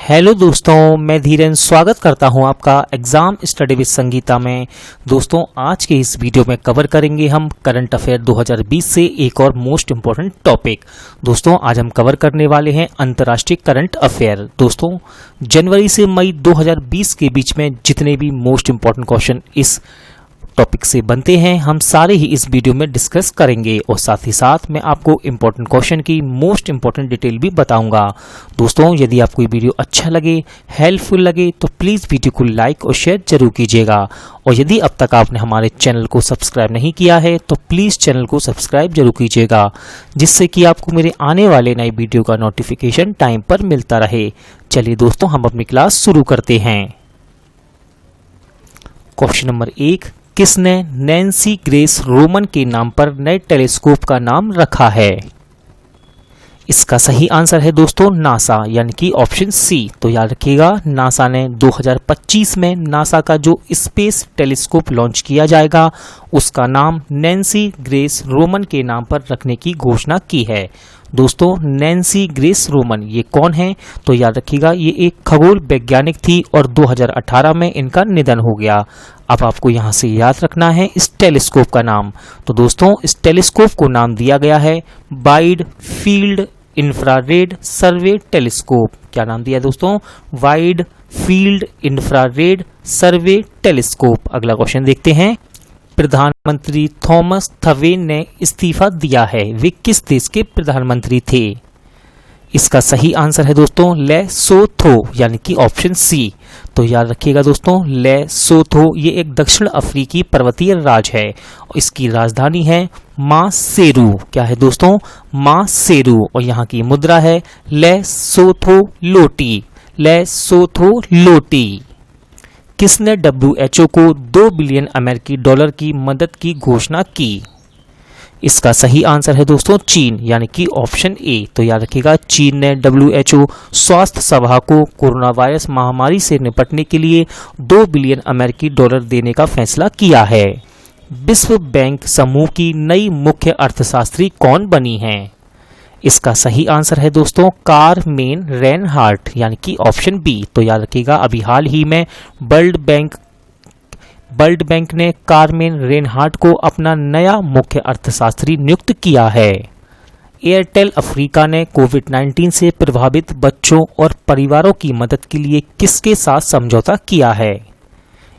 Hello दोस्तों, मैं धीरेन स्वागत करता हूं आपका एग्जाम स्टडी विद संगीता में। दोस्तों, आज के इस वीडियो में कवर करेंगे हम करंट अफेयर 2020 से एक और मोस्ट इंपॉर्टेंट टॉपिक। दोस्तों, आज हम कवर करने वाले हैं अंतर्राष्ट्रीय करंट अफेयर। दोस्तों, जनवरी से मई 2020 के बीच में जितने भी मोस्ट इंपॉर्टेंट क्वेश्चन इस टॉपिक से बनते हैं, हम सारे ही इस वीडियो में डिस्कस करेंगे और साथ ही साथ मैं आपको इंपॉर्टेंट क्वेश्चन की मोस्ट इंपॉर्टेंट डिटेल भी बताऊंगा। दोस्तों, यदि आपको ये वीडियो अच्छा लगे, हेल्पफुल लगे तो प्लीज़ वीडियो को लाइक और शेयर जरूर कीजिएगा। और यदि अब तक आपने हमारे चैनल को सब्सक्राइब नहीं किया है तो प्लीज़ चैनल को सब्सक्राइब जरूर कीजिएगा, जिससे कि आपको मेरे आने वाले नए वीडियो का नोटिफिकेशन टाइम पर मिलता रहे। चलिए दोस्तों, हम अपनी क्लास शुरू करते हैं। क्वेश्चन नंबर 1, किसने नैन्सी ग्रेस रोमन के नाम पर नए टेलीस्कोप का नाम रखा है? इसका सही आंसर है दोस्तों नासा, यानी कि ऑप्शन सी। तो याद रखिएगा, नासा ने 2025 में नासा का जो स्पेस टेलीस्कोप लॉन्च किया जाएगा उसका नाम नैन्सी ग्रेस रोमन के नाम पर रखने की घोषणा की है। दोस्तों, नैन्सी ग्रेस रोमन ये कौन है? तो याद रखिएगा, ये एक खगोल वैज्ञानिक थी और 2018 में इनका निधन हो गया। अब आपको यहाँ से याद रखना है इस टेलीस्कोप का नाम। तो दोस्तों, इस टेलीस्कोप को नाम दिया गया है वाइड फील्ड इंफ्रारेड सर्वे टेलीस्कोप। क्या नाम दिया दोस्तों? वाइड फील्ड इंफ्रारेड सर्वे टेलीस्कोप। अगला क्वेश्चन देखते हैं। प्रधानमंत्री थॉमस थवेन ने इस्तीफा दिया है, वे किस देश के प्रधानमंत्री थे? इसका सही आंसर है दोस्तों लेसोथो, यानी कि ऑप्शन सी। तो याद रखिएगा दोस्तों, लेसोथो ये एक दक्षिण अफ्रीकी पर्वतीय राज्य है और इसकी राजधानी है मासेरू। क्या है दोस्तों? मासेरू। और यहाँ की मुद्रा है लेसोथो लोटी। लेसोथो लोटी। किसने WHO को 2 बिलियन अमेरिकी डॉलर की मदद की घोषणा की? इसका सही आंसर है दोस्तों चीन, यानी कि ऑप्शन ए। तो याद रखिएगा, चीन ने WHO स्वास्थ्य सभा को कोरोना वायरस महामारी से निपटने के लिए 2 बिलियन अमेरिकी डॉलर देने का फैसला किया है। विश्व बैंक समूह की नई मुख्य अर्थशास्त्री कौन बनी है? इसका सही आंसर है दोस्तों कारमेन रेनहार्ट, यानी कि ऑप्शन बी। तो याद रखिएगा, अभी हाल ही में वर्ल्ड बैंक ने कारमेन रेनहार्ट को अपना नया मुख्य अर्थशास्त्री नियुक्त किया है। एयरटेल अफ्रीका ने कोविड-19 से प्रभावित बच्चों और परिवारों की मदद के लिए किसके साथ समझौता किया है?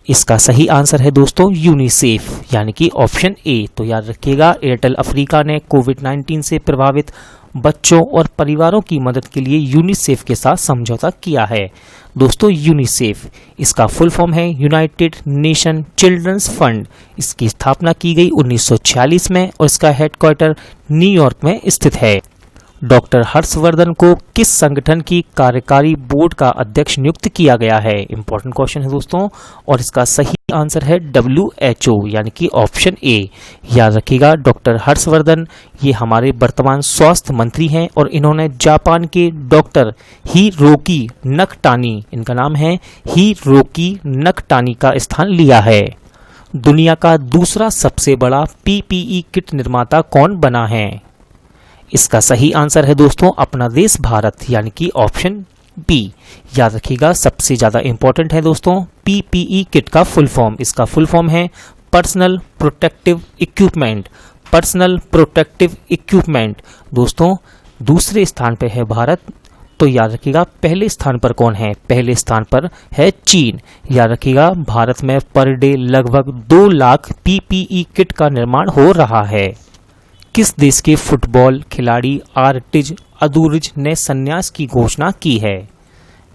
इसका सही आंसर है दोस्तों यूनिसेफ, यानी कि ऑप्शन ए। तो याद रखिएगा, एयरटेल अफ्रीका ने कोविड-19 से प्रभावित बच्चों और परिवारों की मदद के लिए यूनिसेफ के साथ समझौता किया है। दोस्तों, यूनिसेफ इसका फुल फॉर्म है यूनाइटेड नेशन चिल्ड्रंस फंड। इसकी स्थापना की गई 1946 में और इसका हेडक्वार्टर न्यूयॉर्क में स्थित है। डॉक्टर हर्षवर्धन को किस संगठन की कार्यकारी बोर्ड का अध्यक्ष नियुक्त किया गया है? इंपॉर्टेंट क्वेश्चन है दोस्तों, और इसका सही आंसर है WHO, यानी कि ऑप्शन ए। याद रखिएगा, डॉक्टर हर्षवर्धन ये हमारे वर्तमान स्वास्थ्य मंत्री हैं और इन्होंने जापान के डॉक्टर हिरोकी नकटानी, इनका नाम है हिरोकी नकटानी का स्थान लिया है। दुनिया का दूसरा सबसे बड़ा PPE किट निर्माता कौन बना है? इसका सही आंसर है दोस्तों अपना देश भारत, यानी कि ऑप्शन बी। याद रखिएगा, सबसे ज्यादा इंपॉर्टेंट है दोस्तों PPE किट का फुल फॉर्म। इसका फुल फॉर्म है personal protective equipment. Personal protective equipment. दोस्तों, दूसरे स्थान पे है भारत। तो याद रखिएगा, पहले स्थान पर कौन है? पहले स्थान पर है चीन। याद रखिएगा, भारत में पर डे लगभग 2 लाख PPE किट का निर्माण हो रहा है। किस देश के फुटबॉल खिलाड़ी आर्टिज अदूरिज ने संन्यास की घोषणा की है?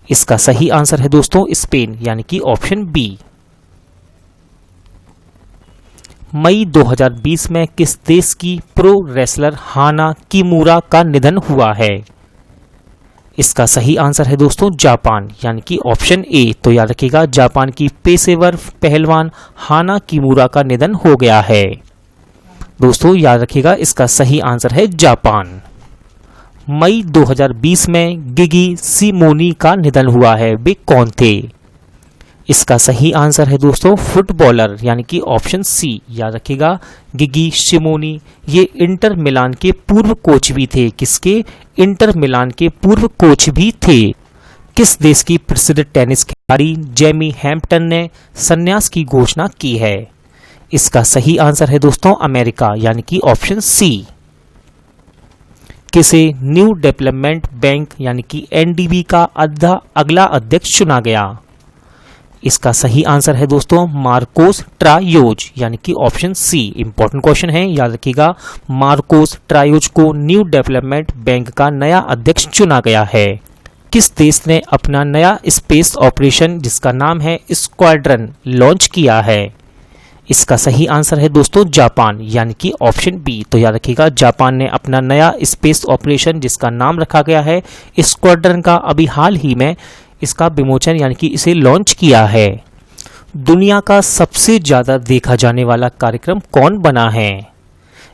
इसका सही आंसर है दोस्तों स्पेन, यानी कि ऑप्शन बी। मई 2020 में किस देश की प्रो रेसलर हाना किमुरा का निधन हुआ है? इसका सही आंसर है दोस्तों जापान, यानी कि ऑप्शन ए। तो याद रखिएगा, जापान की पेशेवर पहलवान हाना किमुरा का निधन हो गया है। दोस्तों, याद रखिएगा, इसका सही आंसर है जापान। मई 2020 में गिगी सिमोनी का निधन हुआ है, वे कौन थे? इसका सही आंसर है दोस्तों फुटबॉलर, यानी कि ऑप्शन सी। याद रखिएगा, गिगी सिमोनी ये इंटर मिलान के पूर्व कोच भी थे। किसके? इंटर मिलान के पूर्व कोच भी थे। किस देश की प्रसिद्ध टेनिस खिलाड़ी जेमी हैम्पटन ने संन्यास की घोषणा की है? इसका सही आंसर है दोस्तों अमेरिका, यानी कि ऑप्शन सी। किसे न्यू डेवलपमेंट बैंक यानी कि एनडीबी का अगला अध्यक्ष चुना गया? इसका सही आंसर है दोस्तों मार्कोस ट्रायोज, यानी कि ऑप्शन सी। इंपॉर्टेंट क्वेश्चन है, याद रखिएगा। मार्कोस ट्रायोज को न्यू डेवलपमेंट बैंक का नया अध्यक्ष चुना गया है। किस देश ने अपना नया स्पेस ऑपरेशन जिसका नाम है स्क्वाड्रन लॉन्च किया है? इसका सही आंसर है दोस्तों जापान, यानी कि ऑप्शन बी। तो याद रखिएगा जापान ने अपना नया स्पेस ऑपरेशन जिसका नाम रखा गया है स्क्वाड्रन का अभी हाल ही में इसका विमोचन यानी कि इसे लॉन्च किया है। दुनिया का सबसे ज्यादा देखा जाने वाला कार्यक्रम कौन बना है?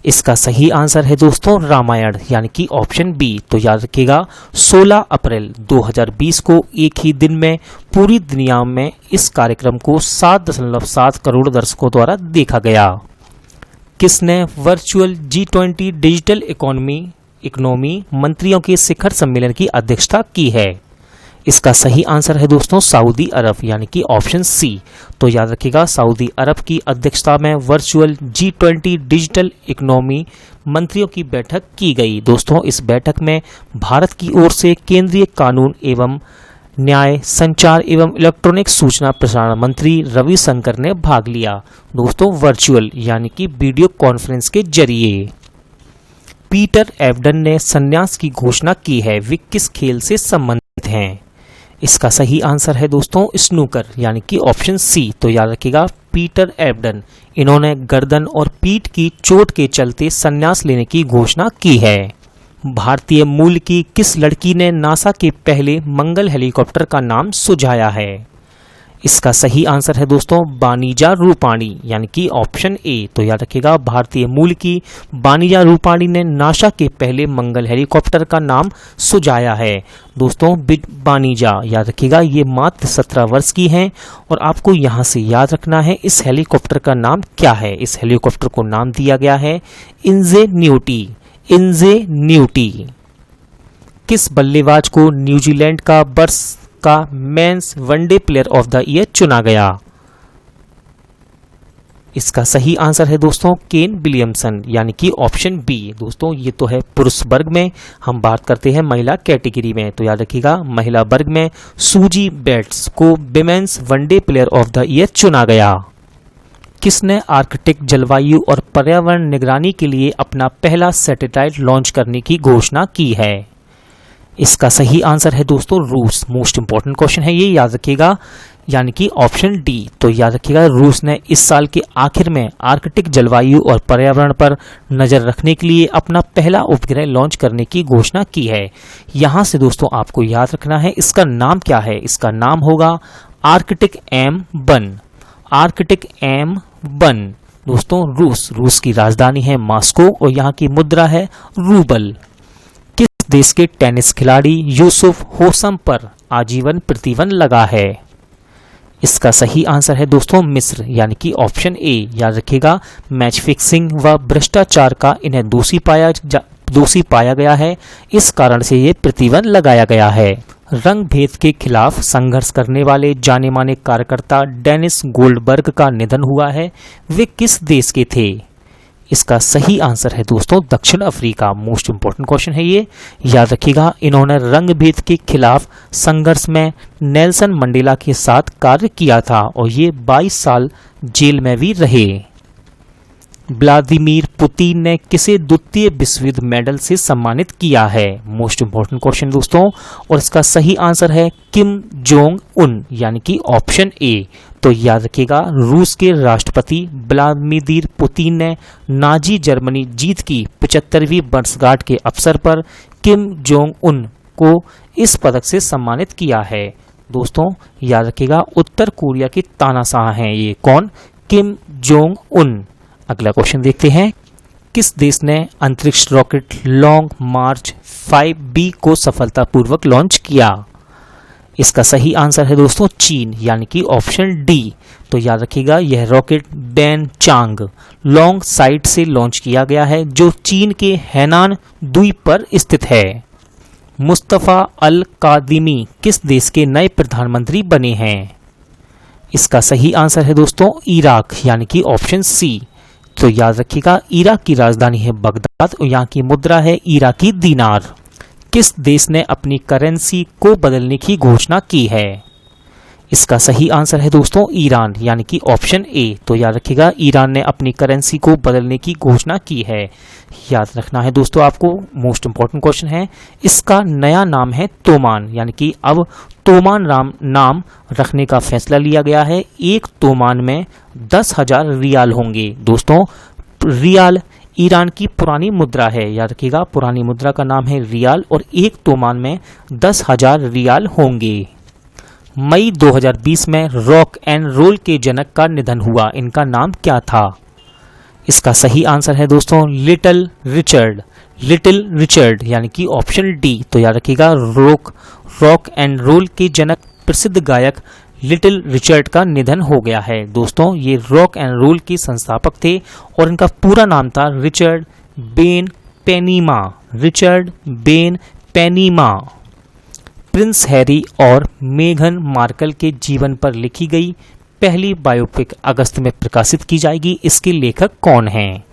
इसका सही आंसर है दोस्तों रामायण, यानी कि ऑप्शन बी। तो याद रखिएगा 16 अप्रैल 2020 को एक ही दिन में पूरी दुनिया में इस कार्यक्रम को 7.7 करोड़ दर्शकों द्वारा देखा गया। किसने वर्चुअल G20 डिजिटल इकोनॉमी मंत्रियों के शिखर सम्मेलन की अध्यक्षता की है? इसका सही आंसर है दोस्तों सऊदी अरब, यानी कि ऑप्शन सी। तो याद रखिएगा सऊदी अरब की अध्यक्षता में वर्चुअल G20 डिजिटल इकोनॉमी मंत्रियों की बैठक की गई। दोस्तों इस बैठक में भारत की ओर से केंद्रीय कानून एवं न्याय, संचार एवं इलेक्ट्रॉनिक सूचना प्रसारण मंत्री रविशंकर ने भाग लिया। दोस्तों वर्चुअल यानी कि वीडियो कॉन्फ्रेंस के जरिए। पीटर एवडन ने संन्यास की घोषणा की है, वे किस खेल से संबंधित हैं? इसका सही आंसर है दोस्तों स्नूकर, यानी कि ऑप्शन सी। तो याद रखिएगा पीटर एवडन इन्होंने गर्दन और पीठ की चोट के चलते संन्यास लेने की घोषणा की है। भारतीय मूल की किस लड़की ने नासा के पहले मंगल हेलीकॉप्टर का नाम सुझाया है? इसका सही आंसर है दोस्तों बानीजा रूपाणी, यानी कि ऑप्शन ए। तो याद रखिएगा भारतीय मूल की बानीजा रूपाणी ने नासा के पहले मंगल हेलीकॉप्टर का नाम सुझाया है। दोस्तों बानीजा याद रखिएगा ये मात्र 17 वर्ष की हैं और आपको यहाँ से याद रखना है इस हेलीकॉप्टर का नाम क्या है। इस हेलीकॉप्टर को नाम दिया गया है इंजेन्यूटी। किस बल्लेबाज को न्यूजीलैंड का वर्ष का men's one day player of the year चुना गया? इसका सही आंसर है दोस्तों केन विलियमसन, यानी कि ऑप्शन बी। दोस्तों ये तो है पुरुष वर्ग में, हम बात करते हैं महिला कैटेगरी में। तो याद रखिएगा महिला वर्ग में सूजी बेट्स को women's one day player of the year चुना गया। किसने आर्कटिक जलवायु और पर्यावरण निगरानी के लिए अपना पहला सैटेलाइट लॉन्च करने की घोषणा की है? इसका सही आंसर है दोस्तों रूस। मोस्ट इंपॉर्टेंट क्वेश्चन है ये, याद रखिएगा, यानी कि ऑप्शन डी। तो याद रखिएगा रूस ने इस साल के आखिर में आर्कटिक जलवायु और पर्यावरण पर नजर रखने के लिए अपना पहला उपग्रह लॉन्च करने की घोषणा की है। यहां से दोस्तों आपको याद रखना है इसका नाम क्या है। इसका नाम होगा आर्कटिक M1। आर्कटिक M1 दोस्तों रूस की राजधानी है मॉस्को और यहाँ की मुद्रा है रूबल। देश के टेनिस खिलाड़ी यूसुफ होसम पर आजीवन प्रतिबंध लगा है? इसका सही आंसर है दोस्तों मिस्र, यानी कि ऑप्शन ए। याद रखिएगा मैच फिक्सिंग व भ्रष्टाचार का इन्हें दोषी पाया गया है, इस कारण से ये प्रतिबंध लगाया गया है। रंग भेद के खिलाफ संघर्ष करने वाले जाने माने कार्यकर्ता डेनिस गोल्डबर्ग का निधन हुआ है, वे किस देश के थे? इसका सही आंसर है दोस्तों दक्षिण अफ्रीका। मोस्ट इंपॉर्टेंट क्वेश्चन है ये, याद रखिएगा इन्होंने रंग भेद के खिलाफ संघर्ष में नेल्सन मंडेला के साथ कार्य किया था और ये 22 साल जेल में भी रहे। व्लादिमीर पुतिन ने किसे द्वितीय विश्व युद्ध मेडल से सम्मानित किया है? मोस्ट इंपॉर्टेंट क्वेश्चन दोस्तों, और इसका सही आंसर है किम जोंग उन, यानी कि ऑप्शन ए। तो याद रखिएगा रूस के राष्ट्रपति व्लादिमीर पुतिन ने नाजी जर्मनी जीत की 75वीं वर्षगांठ के अवसर पर किम जोंग उन को इस पदक से सम्मानित किया है। दोस्तों याद रखिएगा उत्तर कोरिया के तानाशाह हैं ये, कौन? Kim Jong Un. अगला क्वेश्चन देखते हैं, किस देश ने अंतरिक्ष रॉकेट लॉन्ग मार्च 5B को सफलतापूर्वक लॉन्च किया? इसका सही आंसर है दोस्तों चीन, यानी कि ऑप्शन डी। तो याद रखिएगा यह रॉकेट बैन चांग लॉन्ग साइट से लॉन्च किया गया है जो चीन के हैनान द्वीप पर स्थित है। मुस्तफ़ा अल कादिमी किस देश के नए प्रधानमंत्री बने हैं? इसका सही आंसर है दोस्तों इराक यानी कि ऑप्शन सी। तो याद रखिएगा इराक की राजधानी है बगदाद और यहाँ की मुद्रा है इराकी दीनार। किस देश ने अपनी करेंसी को बदलने की घोषणा की है? इसका सही आंसर है दोस्तों ईरान यानी कि ऑप्शन ए। तो याद रखिएगा ईरान ने अपनी करेंसी को बदलने की घोषणा की है। याद रखना है दोस्तों आपको, मोस्ट इंपॉर्टेंट क्वेश्चन है। इसका नया नाम है तोमान यानी कि अब तोमान नाम रखने का फैसला लिया गया है। एक तोमान में 10,000 रियाल होंगे। दोस्तों रियाल ईरान की पुरानी मुद्रा है, याद रखिएगा पुरानी मुद्रा का नाम है रियाल और एक तोमान में 10,000 रियाल होंगे। मई 2020 में रॉक एंड रोल के जनक का निधन हुआ, इनका नाम क्या था? इसका सही आंसर है दोस्तों लिटिल रिचर्ड यानी कि ऑप्शन डी। तो याद रखिएगा रॉक एंड रोल के जनक प्रसिद्ध गायक लिटिल रिचर्ड का निधन हो गया है। दोस्तों ये रॉक एंड रोल के संस्थापक थे और इनका पूरा नाम था रिचर्ड बेन पेनीमा। प्रिंस हैरी और मेघन मार्कल के जीवन पर लिखी गई पहली बायोपिक अगस्त में प्रकाशित की जाएगी। इसके लेखक कौन हैं?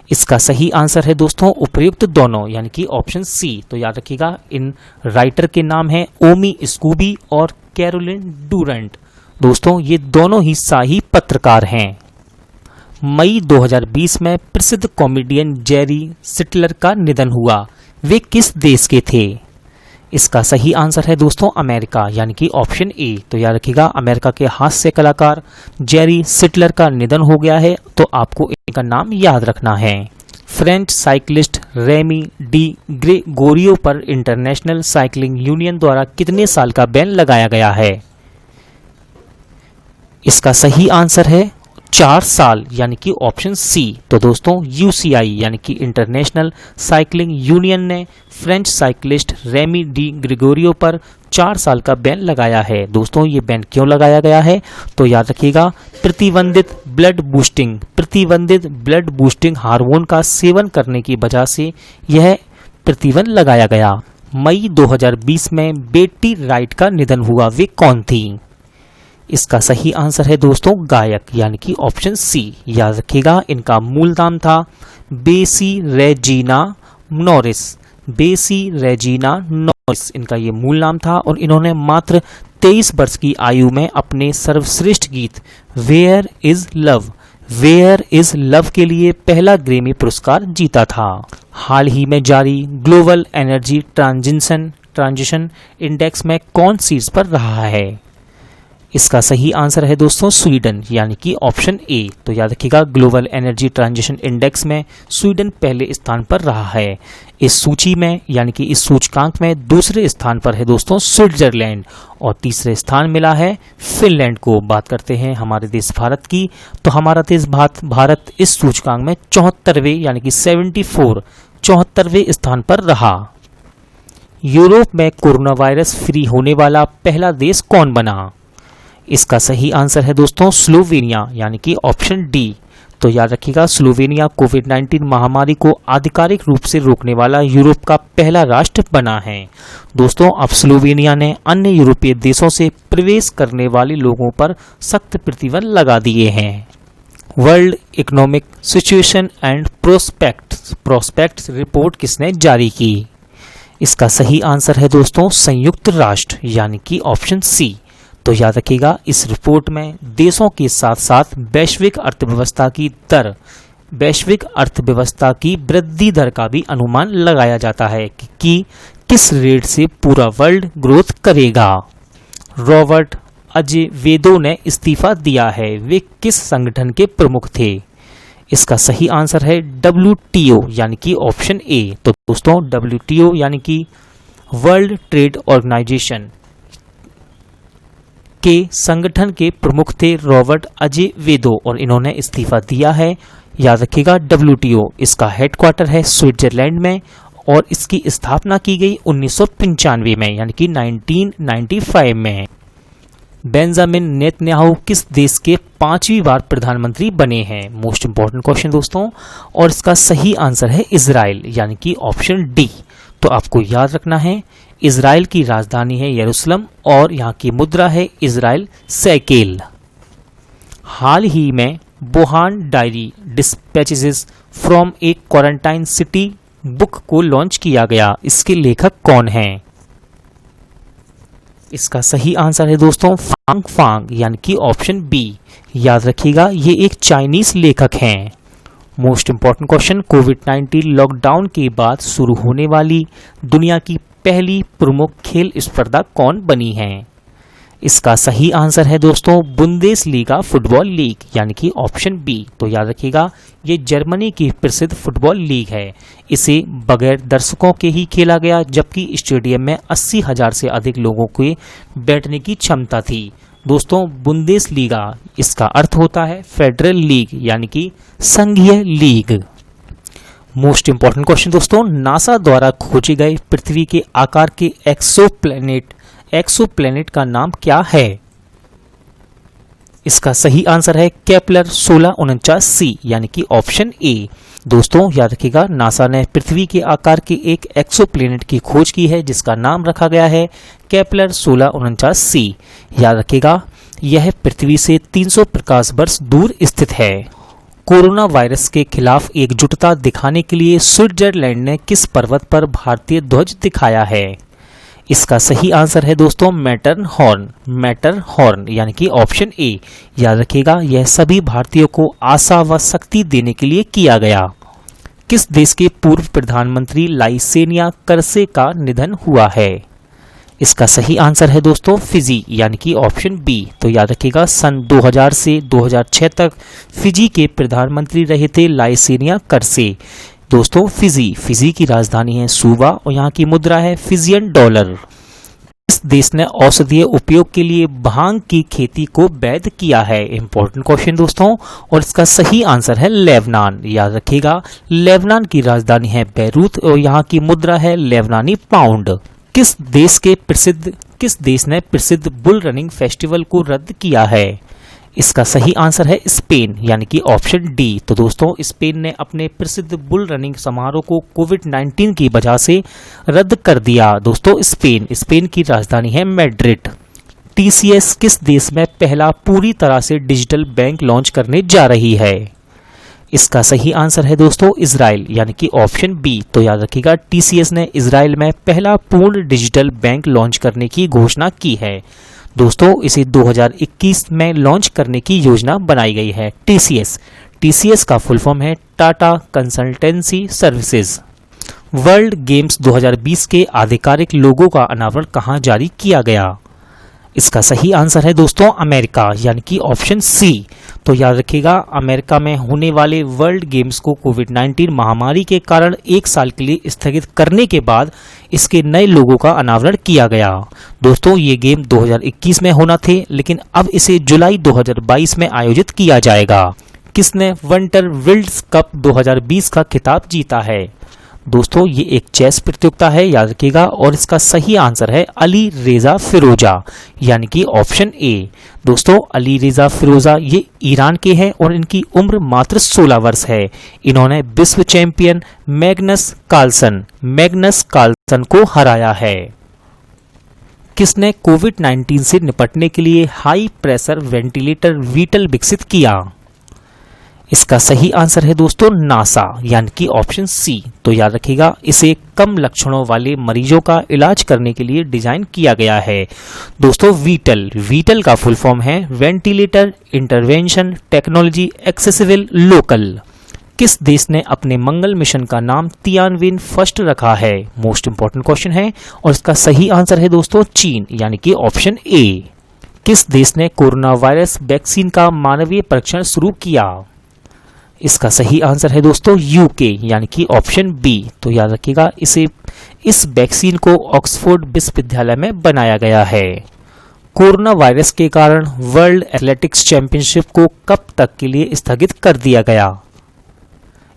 इसका सही आंसर है दोस्तों उपर्युक्त दोनों यानी कि ऑप्शन सी। तो याद रखिएगा इन राइटर के नाम है ओमी स्कूबी और कैरोलिन डूरेंट। दोस्तों ये दोनों ही शाही पत्रकार हैं। मई 2020 में प्रसिद्ध कॉमेडियन जेरी सिटलर का निधन हुआ, वे किस देश के थे? इसका सही आंसर है दोस्तों अमेरिका यानी कि ऑप्शन ए। तो याद रखिएगा अमेरिका के हास्य कलाकार जेरी सिटलर का निधन हो गया है, तो आपको इनका नाम याद रखना है। French cyclist Remy Di Gregorio पर इंटरनेशनल साइकिलिंग यूनियन द्वारा कितने साल का बैन लगाया गया है? इसका सही आंसर है 4 साल यानी कि ऑप्शन सी। तो दोस्तों यूसीआई यानी कि इंटरनेशनल साइकिलिंग यूनियन ने French cyclist Remy Di Gregorio पर 4 साल का बैन लगाया है। दोस्तों ये बैन क्यों लगाया गया है? तो याद रखिएगा प्रतिबंधित ब्लड बूस्टिंग हार्मोन का सेवन करने की वजह से यह प्रतिबंध लगाया गया। मई 2020 में बेटी राइट का निधन हुआ, वे कौन थी? इसका सही आंसर है दोस्तों गायक यानी कि ऑप्शन सी। याद रखिएगा इनका मूल नाम था बेसी रेजिना नॉरिस, इनका ये मूल नाम था और इन्होंने मात्र 23 वर्ष की आयु में अपने सर्वश्रेष्ठ गीत वेयर इज लव के लिए पहला ग्रैमी पुरस्कार जीता था। हाल ही में जारी ग्लोबल एनर्जी ट्रांजिशन इंडेक्स में कौन शीर्ष पर रहा है? इसका सही आंसर है दोस्तों स्वीडन यानी कि ऑप्शन ए। तो याद रखिएगा ग्लोबल एनर्जी ट्रांजिशन इंडेक्स में स्वीडन पहले स्थान पर रहा है। इस सूची में यानी कि इस सूचकांक में दूसरे स्थान पर है दोस्तों स्विट्जरलैंड और तीसरे स्थान मिला है फिनलैंड को। बात करते हैं हमारे देश भारत की, तो हमारा देश भारत इस सूचकांक में 74वें यानी कि 74वें स्थान पर रहा। यूरोप में कोरोना वायरस फ्री होने वाला पहला देश कौन बना? इसका सही आंसर है दोस्तों स्लोवेनिया यानी कि ऑप्शन डी। तो याद रखिएगा स्लोवेनिया कोविड-19 महामारी को आधिकारिक रूप से रोकने वाला यूरोप का पहला राष्ट्र बना है। दोस्तों अब स्लोवेनिया ने अन्य यूरोपीय देशों से प्रवेश करने वाले लोगों पर सख्त प्रतिबंध लगा दिए हैं। World economic situation and prospects report किसने जारी की? इसका सही आंसर है दोस्तों संयुक्त राष्ट्र यानी कि ऑप्शन सी। तो याद रखिएगा इस रिपोर्ट में देशों के साथ साथ वैश्विक अर्थव्यवस्था की वृद्धि दर का भी अनुमान लगाया जाता है कि किस रेट से पूरा वर्ल्ड ग्रोथ करेगा। रॉबर्ट अजेवेदो ने इस्तीफा दिया है, वे किस संगठन के प्रमुख थे? इसका सही आंसर है WTO यानी कि ऑप्शन ए। तो दोस्तों WTO यानी कि वर्ल्ड ट्रेड ऑर्गेनाइजेशन के संगठन के प्रमुख थे रॉबर्ट अजेवेदो और इन्होंने इस्तीफा दिया है। याद रखिएगा WTO इसका हेडक्वार्टर है स्विट्जरलैंड में और इसकी स्थापना की गई 1995 में यानी कि 1995 में। बेंजामिन नेतन्याहू किस देश के 5वीं बार प्रधानमंत्री बने हैं? मोस्ट इंपॉर्टेंट क्वेश्चन दोस्तों, और इसका सही आंसर है इजराइल यानी कि ऑप्शन डी। तो आपको याद रखना है इजराइल की राजधानी है यरूशलेम और यहाँ की मुद्रा है इजराइल शेकेल। हाल ही में Wuhan diary dispatches from A quarantine city book को लॉन्च किया गया, इसके लेखक कौन हैं? इसका सही आंसर है दोस्तों फांग फांग यानी कि ऑप्शन बी। याद रखिएगा ये एक चाइनीज लेखक हैं। मोस्ट इंपॉर्टेंट क्वेश्चन, कोविड-19 लॉकडाउन के बाद शुरू होने वाली दुनिया की पहली प्रमुख खेल स्पर्धा कौन बनी है? इसका सही आंसर है दोस्तों बुंदेसलीगा फुटबॉल लीग यानी कि ऑप्शन बी। तो याद रखिएगा ये जर्मनी की प्रसिद्ध फुटबॉल लीग है। इसे बगैर दर्शकों के ही खेला गया, जबकि स्टेडियम में 80,000 से अधिक लोगों के बैठने की क्षमता थी। दोस्तों बुंदेसलीगा इसका अर्थ होता है फेडरल लीग यानी कि संघीय लीग। मोस्ट इंपॉर्टेंट क्वेश्चन दोस्तों, नासा द्वारा खोजे गए पृथ्वी के आकार के एक्सोप्लैनेट का नाम क्या है? इसका सही आंसर है केपलर 1649c यानी कि ऑप्शन ए। दोस्तों याद रखिएगा नासा ने पृथ्वी के आकार के एक एक्सोप्लैनेट की खोज की है जिसका नाम रखा गया है केपलर 1649c। याद रखिएगा यह पृथ्वी से 300 प्रकाश वर्ष दूर स्थित है। कोरोना वायरस के खिलाफ एकजुटता दिखाने के लिए स्विट्जरलैंड ने किस पर्वत पर भारतीय ध्वज दिखाया है? इसका सही आंसर है दोस्तों मैटरहॉर्न यानी कि ऑप्शन ए। याद रखिएगा यह सभी भारतीयों को आशा व शक्ति देने के लिए किया गया। किस देश के पूर्व प्रधानमंत्री लाइसेनिया करसे का निधन हुआ है? इसका सही आंसर है दोस्तों फिजी यानी कि ऑप्शन बी। तो याद रखिएगा सन 2000 से 2006 तक फिजी के प्रधानमंत्री रहे थे लाइसेनिया करसे। दोस्तों फिजी की राजधानी है सूबा और यहाँ की मुद्रा है फिजियन डॉलर। इस देश ने औषधीय उपयोग के लिए भांग की खेती को वैध किया है? इंपॉर्टेंट क्वेश्चन दोस्तों, और इसका सही आंसर है लेबनान। याद रखिएगा लेबनान की राजधानी है बैरूत और यहाँ की मुद्रा है लेबनानी पाउंड। किस देश ने प्रसिद्ध बुल रनिंग फेस्टिवल को रद्द किया है? इसका सही आंसर है स्पेन यानी कि ऑप्शन डी। तो दोस्तों स्पेन ने अपने प्रसिद्ध बुल रनिंग समारोह को कोविड-19 की वजह से रद्द कर दिया। दोस्तों स्पेन की राजधानी है मैड्रिड। टीसीएस किस देश में पहला पूरी तरह से डिजिटल बैंक लॉन्च करने जा रही है? इसका सही आंसर है दोस्तों इजराइल यानी कि ऑप्शन बी। तो याद रखिएगा टीसीएस ने इजराइल में पहला पूर्ण डिजिटल बैंक लॉन्च करने की घोषणा की है। दोस्तों इसे 2021 में लॉन्च करने की योजना बनाई गई है। टीसीएस का फुल फॉर्म है Tata consultancy services. World games 2020 के आधिकारिक लोगो का अनावरण कहाँ जारी किया गया? इसका सही आंसर है दोस्तों अमेरिका यानी कि ऑप्शन सी। तो याद रखिएगा अमेरिका में होने वाले वर्ल्ड गेम्स को कोविड-19 महामारी के कारण 1 साल के लिए स्थगित करने के बाद इसके नए लोगो का अनावरण किया गया। दोस्तों ये गेम 2021 में होना थे लेकिन अब इसे जुलाई 2022 में आयोजित किया जाएगा। किसने विंटर वर्ल्ड कप 2020 का खिताब जीता है? दोस्तों ये एक चेस प्रतियोगिता है याद रखिएगा और इसका सही आंसर है अली रेजा फिरोजा यानी कि ऑप्शन ए। दोस्तों अली रेजा फिरोजा ये ईरान के हैं और इनकी उम्र मात्र 16 वर्ष है। इन्होंने विश्व चैंपियन मैग्नस कार्लसन को हराया है। किसने कोविड-19 से निपटने के लिए हाई प्रेशर वेंटिलेटर वीटल विकसित किया? इसका सही आंसर है दोस्तों नासा यानी कि ऑप्शन सी। तो याद रखिएगा इसे कम लक्षणों वाले मरीजों का इलाज करने के लिए डिजाइन किया गया है। दोस्तों वीटल का फुल फॉर्म है ventilator intervention technology accessible local. किस देश ने अपने मंगल मिशन का नाम तियानविन फर्स्ट रखा है? मोस्ट इंपॉर्टेंट क्वेश्चन है और इसका सही आंसर है दोस्तों चीन यानी कि ऑप्शन ए। किस देश ने कोरोना वायरस वैक्सीन का मानवीय परीक्षण शुरू किया? इसका सही आंसर है दोस्तों यूके यानी कि ऑप्शन बी। तो याद रखिएगा इस वैक्सीन को ऑक्सफोर्ड विश्वविद्यालय में बनाया गया है। कोरोना वायरस के कारण वर्ल्ड एथलेटिक्स चैंपियनशिप को कब तक के लिए स्थगित कर दिया गया?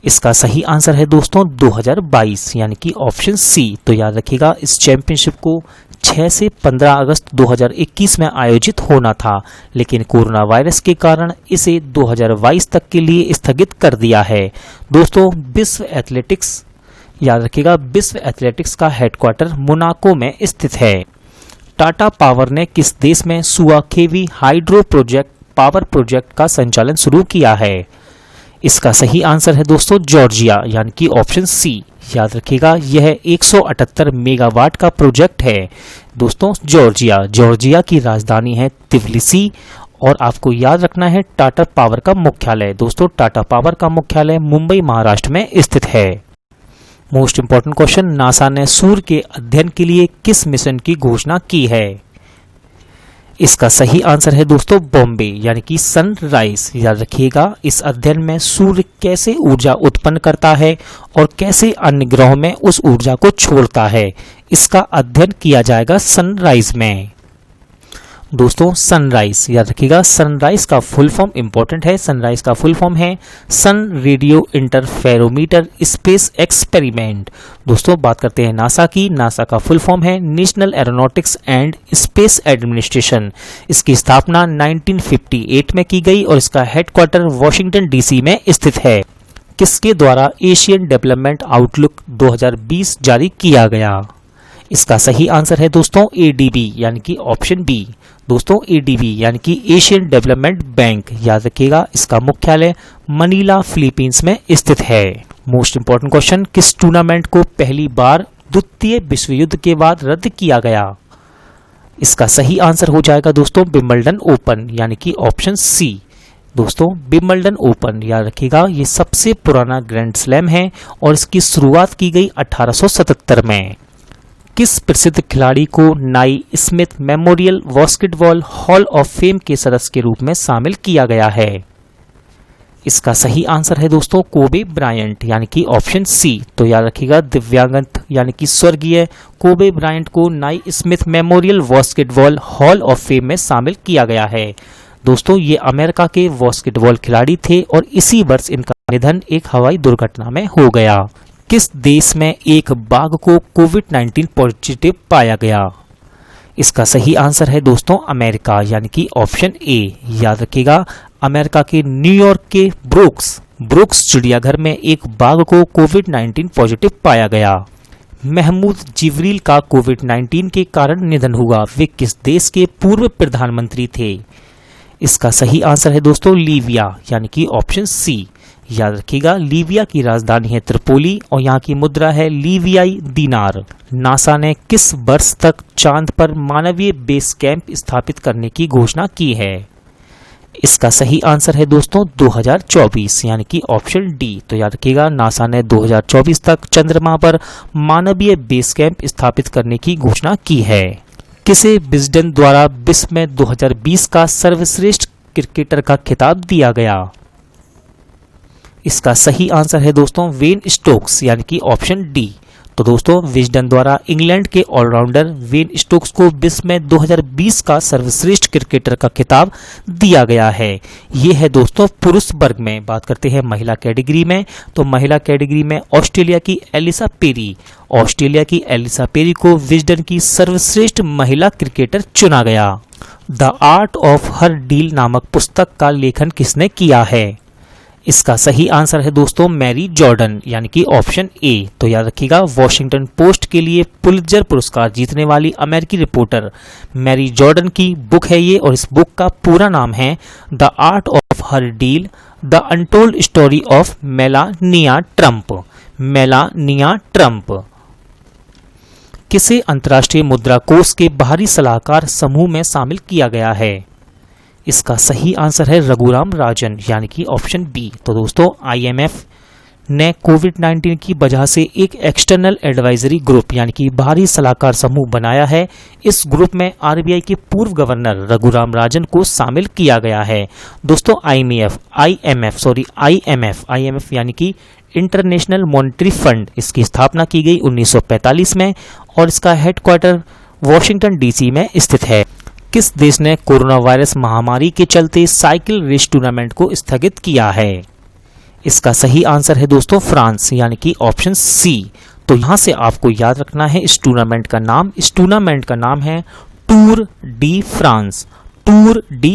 इसका सही आंसर है दोस्तों 2022 यानी कि ऑप्शन सी। तो याद रखिएगा इस चैंपियनशिप को 6 से 15 अगस्त 2021 में आयोजित होना था लेकिन कोरोना वायरस के कारण इसे 2022 तक के लिए स्थगित कर दिया है। दोस्तों विश्व एथलेटिक्स याद रखिएगा विश्व एथलेटिक्स का हेडक्वार्टर मोनाको में स्थित है। टाटा पावर ने किस देश में सुआखेवी हाइड्रो पावर प्रोजेक्ट का संचालन शुरू किया है? इसका सही आंसर है दोस्तों जॉर्जिया, यानी कि ऑप्शन सी। याद रखिएगा यह 178 मेगावाट का प्रोजेक्ट है दोस्तों जॉर्जिया की राजधानी है तिबिलिसी। और आपको याद रखना है टाटा पावर का मुख्यालय, दोस्तों टाटा पावर का मुख्यालय मुंबई महाराष्ट्र में स्थित है। मोस्ट इंपॉर्टेंट क्वेश्चन, नासा ने सूर्य के अध्ययन के लिए किस मिशन की घोषणा की है? इसका सही आंसर है दोस्तों बॉम्बे, यानी कि सनराइज। याद रखिएगा इस अध्ययन में सूर्य कैसे ऊर्जा उत्पन्न करता है और कैसे अन्य ग्रहों में उस ऊर्जा को छोड़ता है, इसका अध्ययन किया जाएगा सनराइज में। दोस्तों सनराइज, याद रखिएगा सनराइज का फुल फॉर्म इंपॉर्टेंट है। सनराइज का फुल फॉर्म है सन रेडियो इंटरफेरोमीटर स्पेस एक्सपेरिमेंट। दोस्तों बात करते हैं नासा की। नासा का फुल फॉर्म है national aeronautics and space administration. इसकी स्थापना 1958 में की गई और इसका हेडक्वार्टर वॉशिंगटन डीसी में स्थित है। किसके द्वारा एशियन डेवलपमेंट आउटलुक 2020 जारी किया गया? इसका सही आंसर है दोस्तों एडीबी, यानी कि ऑप्शन बी। दोस्तों एडीबी यानी कि एशियन डेवलपमेंट बैंक। याद रखिएगा इसका मुख्यालय मनीला फिलीपींस में स्थित है। मोस्ट इंपॉर्टेंट क्वेश्चन, किस टूर्नामेंट को पहली बार द्वितीय विश्व युद्ध के बाद रद्द किया गया? इसका सही आंसर हो जाएगा दोस्तों विंबलडन ओपन, यानी कि ऑप्शन सी। दोस्तों विंबलडन ओपन, याद रखिएगा ये सबसे पुराना ग्रैंड स्लैम है और इसकी शुरुआत की गई 1877 में। किस प्रसिद्ध खिलाड़ी को नाई Smith memorial basketball hall of fame के सदस्य के रूप में शामिल किया गया है? इसका सही आंसर है दोस्तों कोबे ब्रायंट, यानी कि ऑप्शन सी। तो याद रखिएगा दिव्यांगत यानी कि स्वर्गीय कोबे ब्रायंट को नाई Smith memorial basketball hall of fame में शामिल किया गया है। दोस्तों ये अमेरिका के बास्केटबॉल खिलाड़ी थे और इसी वर्ष इनका निधन एक हवाई दुर्घटना में हो गया। किस देश में एक बाघ को कोविड-19 पॉजिटिव पाया गया? इसका सही आंसर है दोस्तों अमेरिका, यानी कि ऑप्शन ए। याद रखिएगा अमेरिका के न्यूयॉर्क के ब्रुक्स चिड़ियाघर में एक बाघ को कोविड-19 पॉजिटिव पाया गया। महमूद जिब्रील का कोविड-19 के कारण निधन हुआ, वे किस देश के पूर्व प्रधानमंत्री थे? इसका सही आंसर है दोस्तों लीबिया, यानी कि ऑप्शन सी। याद रखिएगा लीबिया की राजधानी है त्रिपोली और यहाँ की मुद्रा है लीबियाई दीनार। नासा ने किस वर्ष तक चांद पर मानवीय बेस कैंप स्थापित करने की घोषणा की है? इसका सही आंसर है दोस्तों 2024, यानी कि ऑप्शन डी। तो याद रखिएगा नासा ने 2024 तक चंद्रमा पर मानवीय बेस कैंप स्थापित करने की घोषणा की है। किसे विजडन द्वारा विश्व में 2020 का सर्वश्रेष्ठ क्रिकेटर का खिताब दिया गया? इसका सही आंसर है दोस्तों वेन स्टोक्स, यानी कि ऑप्शन डी। तो दोस्तों विजडन द्वारा इंग्लैंड के ऑलराउंडर वेन स्टोक्स को विश्व में 2020 का सर्वश्रेष्ठ क्रिकेटर का खिताब दिया गया है। ये है दोस्तों पुरुष वर्ग में। बात करते हैं महिला कैटेगरी में, तो महिला कैटेगरी में ऑस्ट्रेलिया की एलिसा पेरी को विजडन की सर्वश्रेष्ठ महिला क्रिकेटर चुना गया। The art of her deal नामक पुस्तक का लेखन किसने किया है? इसका सही आंसर है दोस्तों मैरी जॉर्डन, यानी कि ऑप्शन ए। तो याद रखिएगा वॉशिंगटन पोस्ट के लिए पुलित्जर पुरस्कार जीतने वाली अमेरिकी रिपोर्टर मैरी जॉर्डन की बुक है ये, और इस बुक का पूरा नाम है the art of her deal, the untold story of Melania Trump. किसे अंतर्राष्ट्रीय मुद्रा कोष के बाहरी सलाहकार समूह में शामिल किया गया है? इसका सही आंसर है रघुराम राजन, यानी कि ऑप्शन बी। तो दोस्तों आईएमएफ ने कोविड-19 की वजह से एक एक्सटर्नल एडवाइजरी ग्रुप यानी कि बाहरी सलाहकार समूह बनाया है। इस ग्रुप में आरबीआई के पूर्व गवर्नर रघुराम राजन को शामिल किया गया है। दोस्तों आईएमएफ यानी कि इंटरनेशनल मॉनेटरी फंड, इसकी स्थापना की गई 1945 में और इसका हेडक्वार्टर वॉशिंगटन डीसी में स्थित है। किस देश ने कोरोना वायरस महामारी के चलते साइकिल रेस टूर्नामेंट को स्थगित किया है? इसका सही आंसर है दोस्तों फ्रांस, यानी कि ऑप्शन सी। तो यहां से आपको याद रखना है इस टूर्नामेंट का नाम। इस टूर्नामेंट का नाम है टूर डी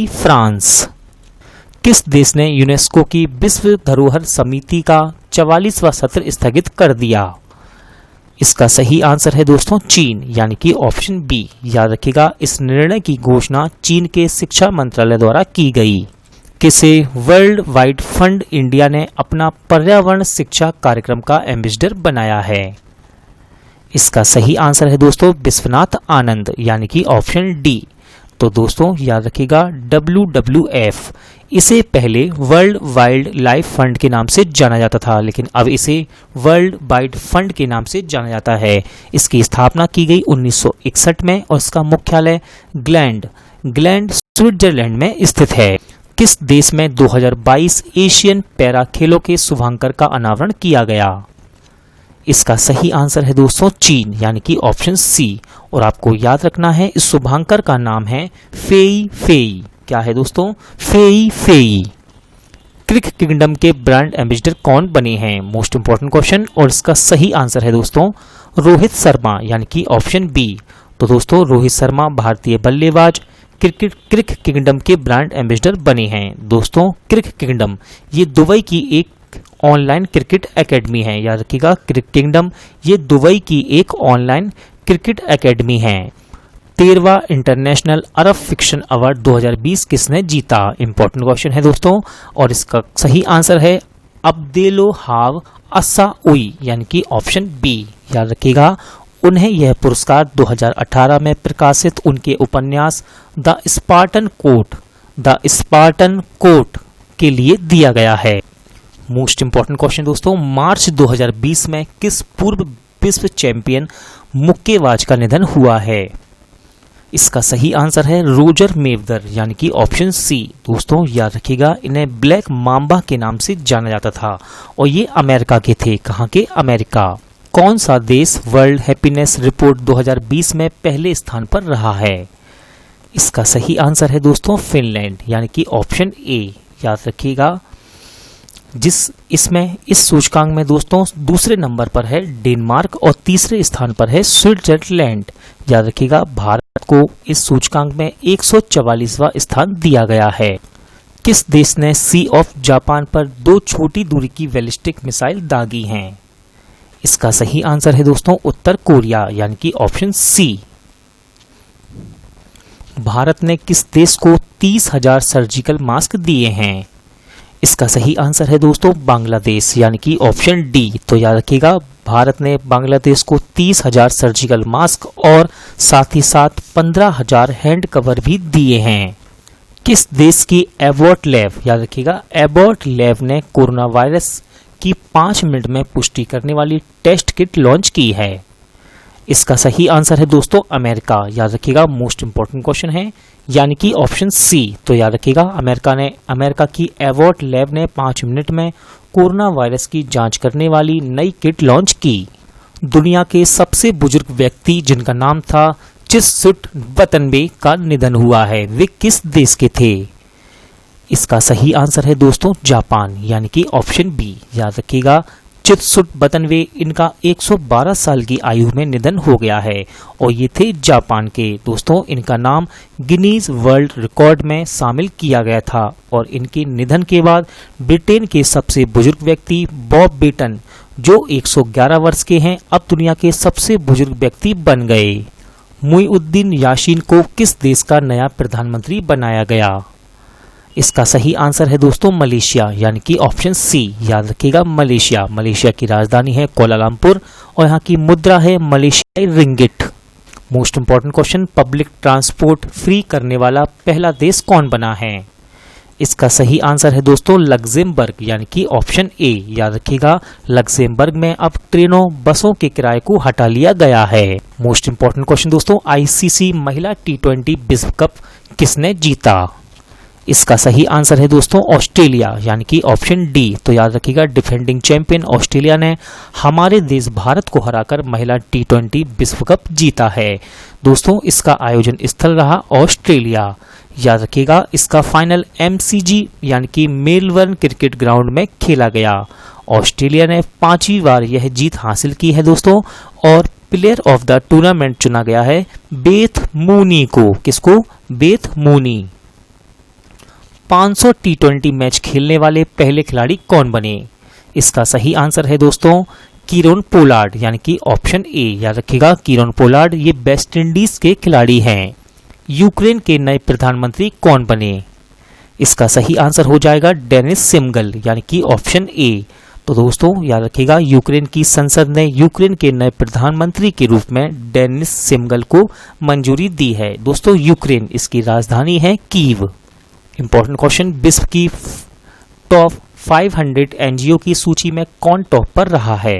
फ्रांस। किस देश ने यूनेस्को की विश्व धरोहर समिति का 44वां सत्र स्थगित कर दिया? इसका सही आंसर है दोस्तों चीन, यानी कि ऑप्शन बी। याद रखिएगा, इस निर्णय की घोषणा चीन के शिक्षा मंत्रालय द्वारा की गई। किसे वर्ल्ड वाइड फंड इंडिया ने अपना पर्यावरण शिक्षा कार्यक्रम का एम्बेसडर बनाया है? इसका सही आंसर है दोस्तों विश्वनाथ आनंद, यानी कि ऑप्शन डी। तो दोस्तों याद रखिएगा, WWF इसे पहले वर्ल्ड वाइल्ड लाइफ फंड के नाम से जाना जाता था, लेकिन अब इसे वर्ल्ड वाइड फंड के नाम से जाना जाता है। इसकी स्थापना की गई 1961 में और इसका मुख्यालय ग्लैंड स्विट्जरलैंड में स्थित है। किस देश में 2022 एशियन पैरा खेलों के शुभांकर का अनावरण किया गया? इसका सही आंसर है दोस्तों चीन, यानी कि ऑप्शन सी। और आपको याद रखना है, इस शुभांकर का नाम है फेई। क्या है दोस्तों? फेई। क्रिक किंगडम के ब्रांड एम्बेसडर कौन बने हैं? Most important question. और इसका सही आंसर है दोस्तों रोहित शर्मा, यानी कि ऑप्शन बी। तो दोस्तों रोहित शर्मा भारतीय बल्लेबाज क्रिक किंगडम के ब्रांड एम्बेसडर बने हैं। दोस्तों क्रिक किंगडम ये दुबई की एक ऑनलाइन क्रिकेट एकेडमी है। याद रखिएगा, क्रिक किंगडम ये दुबई की एक ऑनलाइन क्रिकेट एकेडमी है। 13वां इंटरनेशनल अरब फिक्शन अवार्ड 2020 किसने जीता? इंपॉर्टेंट क्वेश्चन है दोस्तों। और इसका सही आंसर है अब्देलो हाव अस्साउई, यानी कि ऑप्शन बी। याद रखिएगा, उन्हें यह पुरस्कार 2018 में प्रकाशित उनके उपन्यास द स्पार्टन कोट के लिए दिया गया है। मोस्ट इंपॉर्टेंट क्वेश्चन दोस्तों, मार्च 2020 में किस पूर्व विश्व चैंपियन मुक्केबाज का निधन हुआ है? इसका सही आंसर है रोजर मेवदर, यानी कि ऑप्शन सी। दोस्तों याद रखिएगा, इन्हें ब्लैक माम्बा के नाम से जाना जाता था और ये अमेरिका के थे। कहाँ के? अमेरिका। कौन सा देश वर्ल्ड हैप्पीनेस रिपोर्ट 2020 में पहले स्थान पर रहा है? इसका सही आंसर है दोस्तों फिनलैंड, यानी कि ऑप्शन ए। याद रखिएगा, इस सूचकांक में दोस्तों दूसरे नंबर पर है डेनमार्क और तीसरे स्थान पर है स्विट्जरलैंड। याद रखिएगा, भारत को इस सूचकांक में 144वां स्थान दिया गया है। किस देश ने सी ऑफ जापान पर 2 छोटी दूरी की बैलिस्टिक मिसाइल दागी हैं? इसका सही आंसर है दोस्तों उत्तर कोरिया, यानी कि ऑप्शन सी। भारत ने किस देश को 30,000 सर्जिकल मास्क दिए हैं? इसका सही आंसर है दोस्तों बांग्लादेश, यानी कि ऑप्शन डी। तो याद रखिएगा, भारत ने बांग्लादेश को 30,000 सर्जिकल मास्क और साथ ही साथ 15,000 हैंड कवर भी दिए हैं। किस देश की एबॉट लैब, याद रखिएगा, एबॉट लैब ने कोरोना वायरस की 5 मिनट में पुष्टि करने वाली टेस्ट किट लॉन्च की है? इसका सही आंसर है दोस्तों अमेरिका। याद रखिएगा, मोस्ट इंपॉर्टेंट क्वेश्चन है, यानी कि ऑप्शन सी। तो याद रखिएगा, अमेरिका की एबॉट लैब ने 5 मिनट में कोरोना वायरस की जांच करने वाली नई किट लॉन्च की। दुनिया के सबसे बुजुर्ग व्यक्ति जिनका नाम था चिटसुट बतनबे का निधन हुआ है, वे किस देश के थे? इसका सही आंसर है दोस्तों जापान, यानी कि ऑप्शन बी। याद रखिएगा, चिटसुट बतनबे इनका 112 साल की आयु में निधन हो गया है और ये थे जापान के। दोस्तों इनका नाम गिनीज वर्ल्ड रिकॉर्ड में शामिल किया गया था और इनके निधन के बाद ब्रिटेन के सबसे बुजुर्ग व्यक्ति बॉब बेटन, जो 111 वर्ष के हैं, अब दुनिया के सबसे बुजुर्ग व्यक्ति बन गए। मुईउद्दीन यासीन को किस देश का नया प्रधानमंत्री बनाया गया? इसका सही आंसर है दोस्तों मलेशिया, यानी कि ऑप्शन सी। याद रखिएगा, मलेशिया की राजधानी है कोलालमपुर और यहाँ की मुद्रा है मलेशियाई ringgit. Most important question, public transport free करने वाला पहला देश कौन बना है? इसका सही आंसर है दोस्तों लग्जमबर्ग, यानी कि ऑप्शन ए। याद रखिएगा, लग्जमबर्ग में अब ट्रेनों बसों के किराए को हटा लिया गया है। मोस्ट इंपॉर्टेंट क्वेश्चन दोस्तों, आईसीसी महिला T20 विश्व कप किसने जीता? इसका सही आंसर है दोस्तों ऑस्ट्रेलिया, यानी कि ऑप्शन डी। तो याद रखिएगा, डिफेंडिंग चैंपियन ऑस्ट्रेलिया ने हमारे देश भारत को हराकर महिला T20 विश्व कप जीता है। दोस्तों इसका आयोजन स्थल रहा ऑस्ट्रेलिया। याद रखिएगा, इसका फाइनल MCG यानी कि मेलबर्न क्रिकेट ग्राउंड में खेला गया। ऑस्ट्रेलिया ने 5वीं बार यह जीत हासिल की है दोस्तों और प्लेयर ऑफ द टूर्नामेंट चुना गया है बेथ मूनी को। किसको? Beth Mooney. 500 T20 मैच खेलने वाले पहले खिलाड़ी कौन बने? इसका सही आंसर है दोस्तों कीरोन पोलार्ड यानी कि ऑप्शन ए, याद रखिएगा कीरोन पोलार्ड ये वेस्ट इंडीज के खिलाड़ी हैं। यूक्रेन के नए प्रधानमंत्री कौन बने? इसका सही आंसर हो जाएगा डेनिस सिमगल यानी कि ऑप्शन ए। तो दोस्तों याद रखिएगा यूक्रेन की संसद ने यूक्रेन के नए प्रधानमंत्री के रूप में डेनिस सिमगल को मंजूरी दी है। दोस्तों यूक्रेन, इसकी राजधानी है कीव। इंपॉर्टेंट क्वेश्चन, विश्व की टॉप 500 एनजीओ की सूची में कौन टॉप पर रहा है?